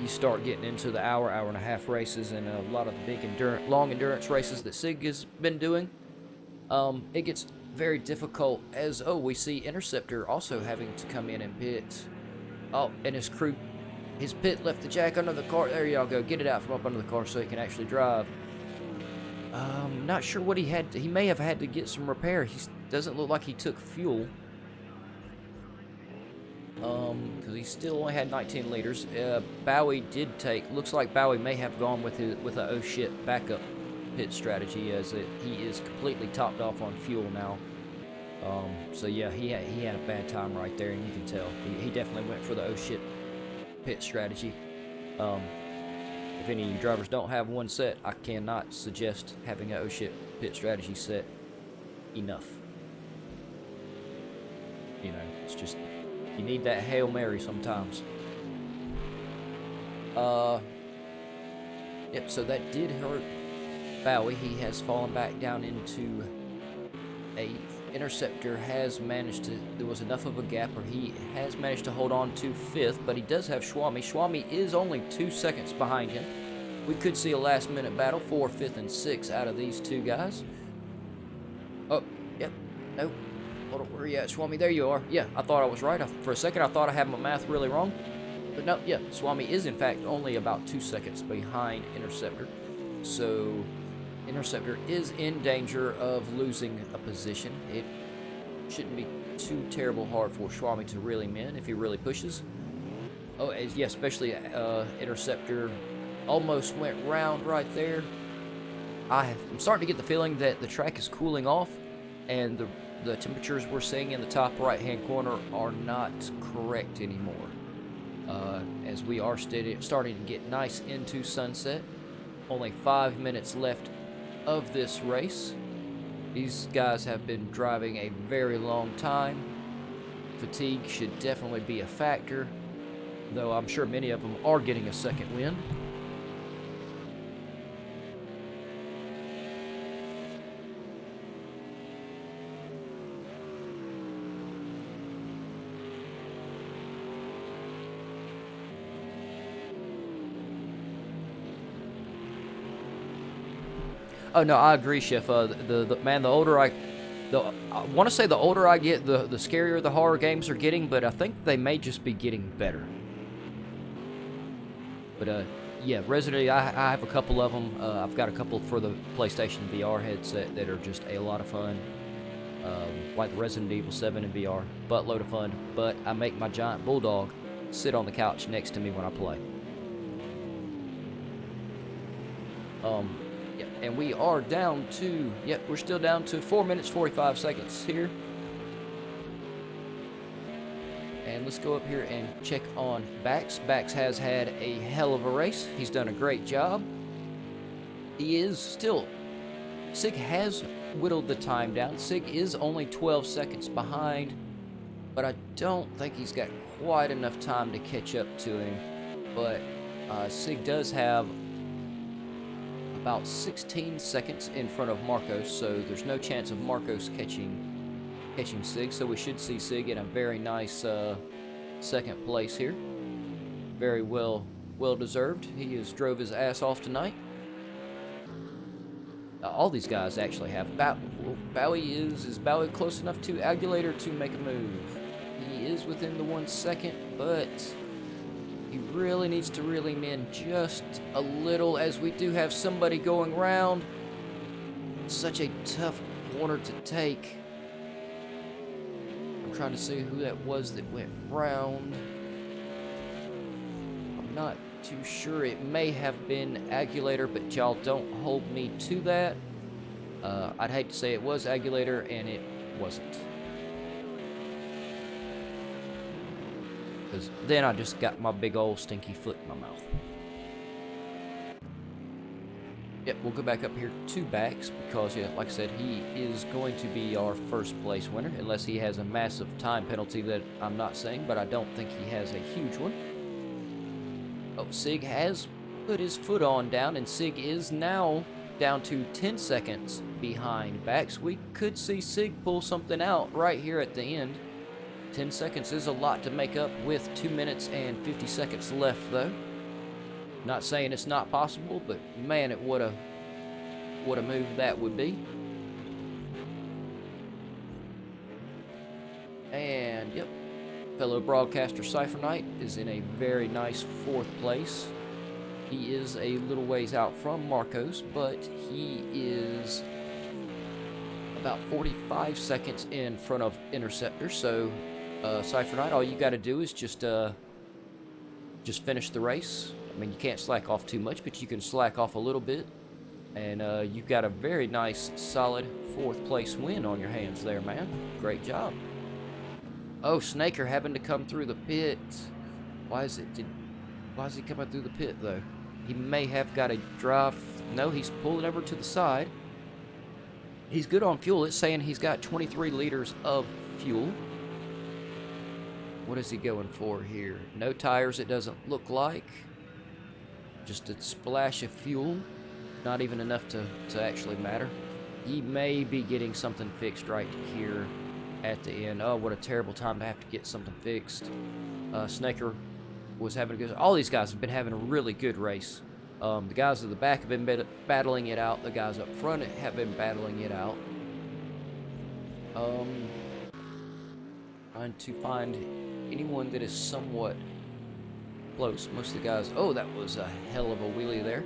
Speaker 1: you start getting into the hour and a half races and a lot of the big long endurance races that SIG has been doing. It gets very difficult as, we see Interceptor also having to come in and pit. Oh, and his pit left the jack under the car. There y'all go. Get it out from up under the car so he can actually drive. Not sure what he had. He may have had to get some repair. He doesn't look like he took fuel. Because he still only had 19 liters. Bowie did take. Looks like Bowie may have gone with a oh shit backup pit strategy, as he is completely topped off on fuel now. So yeah, he had a bad time right there, and you can tell he definitely went for the oh shit pit strategy. If any of you drivers don't have one set, I cannot suggest having a oh shit pit strategy set enough. You know, it's just, you need that Hail Mary sometimes. Yep, so that did hurt Bowie. He has fallen back down into 8th. Interceptor has managed to, there was enough of a gap where he has managed to hold on to 5th, but he does have Swami. Swami is only 2 seconds behind him. We could see a last minute battle for 5th and 6th out of these two guys. Oh, yep, nope. Hold on, where are you at, Swami? There you are. Yeah, I thought I was right. For a second, I thought I had my math really wrong. But no, yeah, Swami is in fact only about 2 seconds behind Interceptor. So Interceptor is in danger of losing a position. It shouldn't be too terrible hard for Swami to really win if he really pushes. Oh, yeah, especially Interceptor almost went round right there. I'm starting to get the feeling that the track is cooling off, and the temperatures we're seeing in the top right-hand corner are not correct anymore. As we are starting to get nice into sunset. Only 5 minutes left of this race. These guys have been driving a very long time. Fatigue should definitely be a factor, though I'm sure many of them are getting a second wind. Oh no, I agree, Chef. Man, the older I want to say the older I get, the scarier the horror games are getting, but I think they may just be getting better. But yeah, Resident Evil, I have a couple of them. I've got a couple for the PlayStation VR headset that are just a lot of fun. Like the Resident Evil 7 in VR, buttload of fun. But I make my giant bulldog sit on the couch next to me when I play. Yeah, And we are down to, yep, we're still down to 4 minutes 45 seconds here. And let's go up here and check on Bax. Bax has had a hell of a race. He's done a great job. He is still, Sig has whittled the time down. Sig is only 12 seconds behind, but I don't think he's got quite enough time to catch up to him. But Sig does have about 16 seconds in front of Marcos, so there's no chance of Marcos catching Sig, so we should see Sig in a very nice second place here. Very well deserved. He has drove his ass off tonight. All these guys actually have. Bowie is Bowie close enough to Aguilator to make a move? He is within the 1 second, but he really needs to reel him in just a little, as we do have somebody going round. Such a tough corner to take. I'm trying to see who that was that went round. I'm not too sure. It may have been Aguilator, but y'all don't hold me to that. I'd hate to say it was Aguilator, and it wasn't. Because then I just got my big old stinky foot in my mouth. Yep, we'll go back up here to Bax, because, yeah, like I said, he is going to be our first place winner, unless he has a massive time penalty that I'm not saying, but I don't think he has a huge one. Oh, Sig has put his foot on down, and Sig is now down to 10 seconds behind Bax. We could see Sig pull something out right here at the end. 10 seconds is a lot to make up with 2 minutes and 50 seconds left, though. Not saying it's not possible, but man, what a move that would be. And yep, fellow broadcaster Cypher Knight is in a very nice 4th place. He is a little ways out from Marcos, but he is about 45 seconds in front of Interceptor. So Cypher Knight, all you got to do is just finish the race. I mean, you can't slack off too much, but you can slack off a little bit. And you've got a very nice, solid 4th place win on your hands there, man. Great job. Oh, Snaker having to come through the pit. Why is he coming through the pit, though? He may have got a drive. No, he's pulling over to the side. He's good on fuel. It's saying he's got 23 liters of fuel. What is he going for here? No tires, it doesn't look like. Just a splash of fuel. Not even enough to actually matter. He may be getting something fixed right here at the end. Oh, what a terrible time to have to get something fixed. Snaker was having a good... All these guys have been having a really good race. The guys at the back have been battling it out. The guys up front have been battling it out. Trying to find anyone that is somewhat close. Most of the guys... Oh, that was a hell of a wheelie there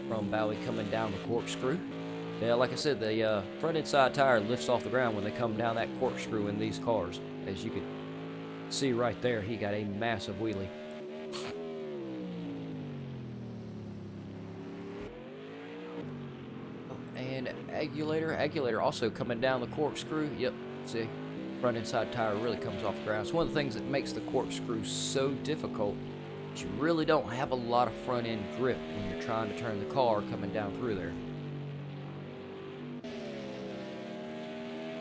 Speaker 1: from Bowie coming down the corkscrew. Yeah, like I said, the front and side tire lifts off the ground when they come down that corkscrew in these cars. As you can see right there, he got a massive wheelie. And Aguilator also coming down the corkscrew. Yep, see, front and side tire really comes off the ground. It's one of the things that makes the corkscrew so difficult. You really don't have a lot of front end grip when you're trying to turn the car coming down through there.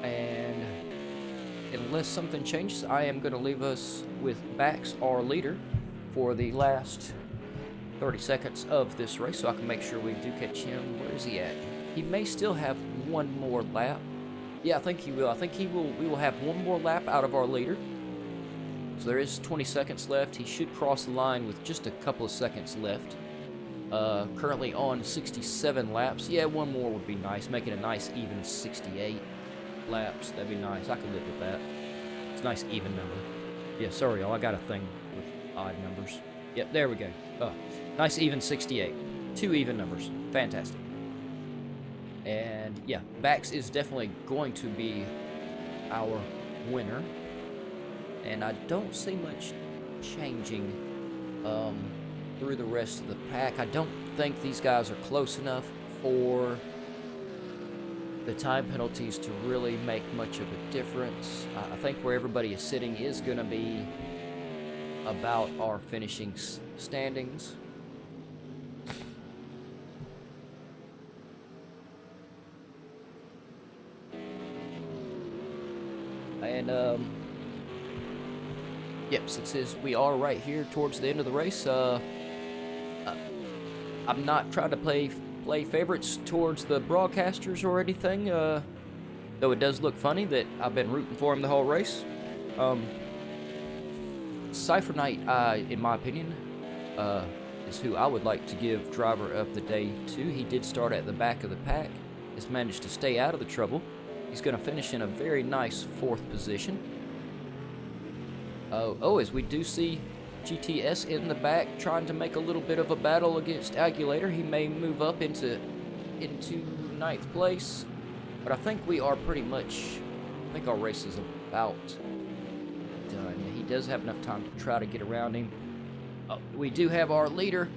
Speaker 1: And unless something changes, I am going to leave us with Bax, our leader, for the last 30 seconds of this race, so I can make sure we do catch him. Where is he at? He may still have one more lap. Yeah, I think he will. I think we will have one more lap out of our leader. So there is 20 seconds left. He should cross the line with just a couple of seconds left. Currently on 67 laps. Yeah, one more would be nice. Make it a nice even 68 laps. That'd be nice. I could live with that. It's a nice even number. Yeah, sorry, y'all. I got a thing with odd numbers. Yep, there we go. Nice even 68. 2 even numbers. Fantastic. And yeah, Bax is definitely going to be our winner. And I don't see much changing through the rest of the pack. I don't think these guys are close enough for the time penalties to really make much of a difference. I think where everybody is sitting is going to be about our finishing standings. And yep, since we are right here towards the end of the race, I'm not trying to play favorites towards the broadcasters or anything, though it does look funny that I've been rooting for him the whole race. Cypher Knight, in my opinion, is who I would like to give driver of the day to. He did start at the back of the pack, has managed to stay out of the trouble. He's going to finish in a very nice 4th position. As we do see GTS in the back trying to make a little bit of a battle against Agulator. He may move up into 9th place, but I think we are pretty much, I think our race is about done. He does have enough time to try to get around him. We do have our leader.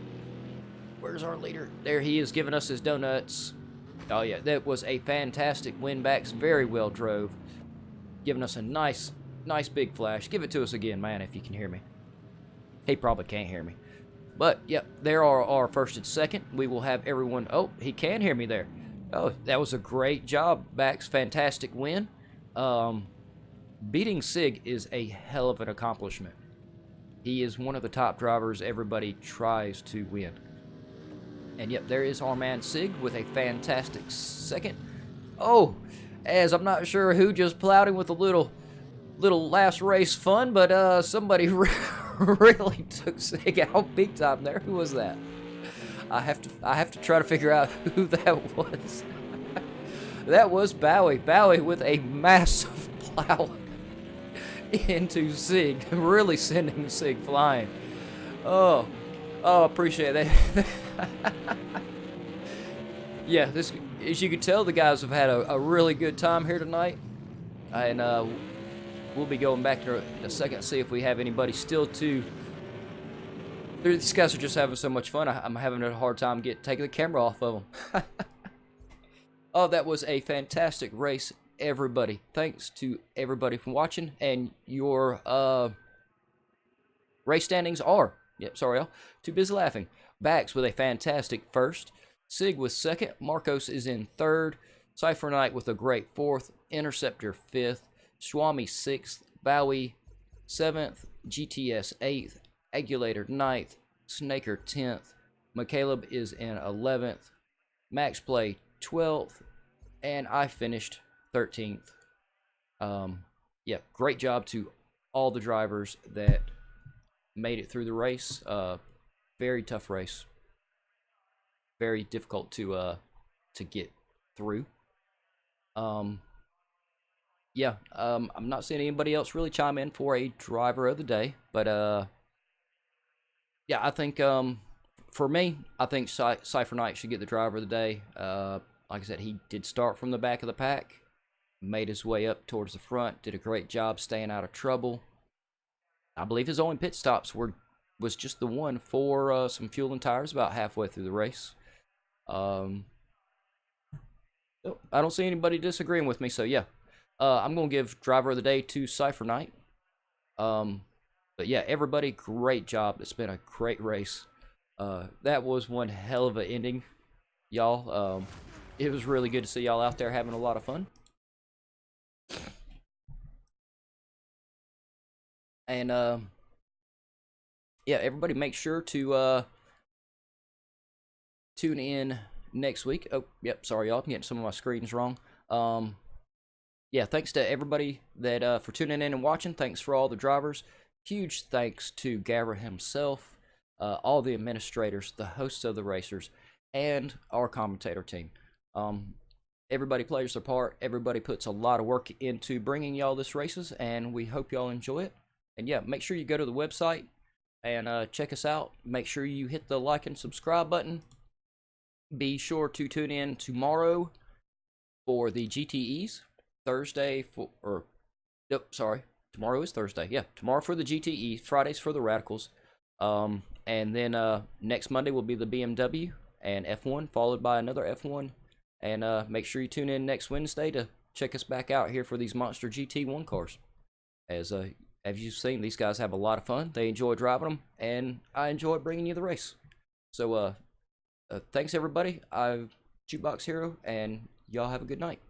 Speaker 1: Where's our leader? There he is, giving us his donuts. Oh yeah, that was a fantastic win backs. Very well drove. Giving us a nice big flash. Give it to us again, man, if you can hear me. He probably can't hear me. But, yep, there are our 1st and 2nd. We will have everyone... Oh, he can hear me there. Oh, that was a great job, Bax. Fantastic win. Beating Sig is a hell of an accomplishment. He is one of the top drivers everybody tries to win. And, yep, there is our man Sig with a fantastic 2nd. Oh, as I'm not sure who just plowed him with a little last race fun, but somebody really took Sig out big time there. Who was that? I have to try to figure out who that was. That was Bowie. Bowie with a massive plow into Sig, really sending Sig flying. Oh, appreciate that. Yeah, this, as you can tell, the guys have had a really good time here tonight, and we'll be going back in a second to see if we have anybody still to. These guys are just having so much fun. I'm having a hard time taking the camera off of them. Oh, that was a fantastic race, everybody. Thanks to everybody for watching, and your race standings are. Yep, sorry, y'all. Too busy laughing. Bax with a fantastic 1st. Sig with 2nd. Marcos is in 3rd. Cypher Knight with a great 4th. Interceptor 5th. Swami 6th, Bowie 7th, GTS 8th, Agulator 9th, Snaker 10th, McCaleb is in 11th, Max Play 12th, and I finished 13th. Yeah, great job to all the drivers that made it through the race. Very tough race. Very difficult to get through. Yeah, I'm not seeing anybody else really chime in for a driver of the day, but yeah, I think for me, I think Cypher Knight should get the driver of the day. Like I said, he did start from the back of the pack, made his way up towards the front, did a great job staying out of trouble. I believe his only pit stops was just the one for some fuel and tires about halfway through the race. I don't see anybody disagreeing with me, so yeah. I'm going to give driver of the day to Cypher Knight. But yeah, everybody, great job. It's been a great race. That was one hell of an ending, y'all. It was really good to see y'all out there having a lot of fun. And yeah, everybody make sure to tune in next week. Oh, yep, sorry y'all, I'm getting some of my screens wrong. Yeah, thanks to everybody that for tuning in and watching. Thanks for all the drivers. Huge thanks to GAVRA himself, all the administrators, the hosts of the racers, and our commentator team. Everybody plays their part. Everybody puts a lot of work into bringing y'all this races, and we hope y'all enjoy it. And yeah, make sure you go to the website and check us out. Make sure you hit the like and subscribe button. Be sure to tune in tomorrow for the GTEs. Thursday tomorrow is Thursday. Yeah, tomorrow for the GTE, Fridays for the Radicals. And And then next Monday will be the BMW and F1, followed by another F1. And make sure you tune in next Wednesday to check us back out here for these monster GT1 cars. As you've seen, these guys have a lot of fun. They enjoy driving them, and I enjoy bringing you the race. So thanks everybody. I'm Jukebox Hero, and y'all have a good night.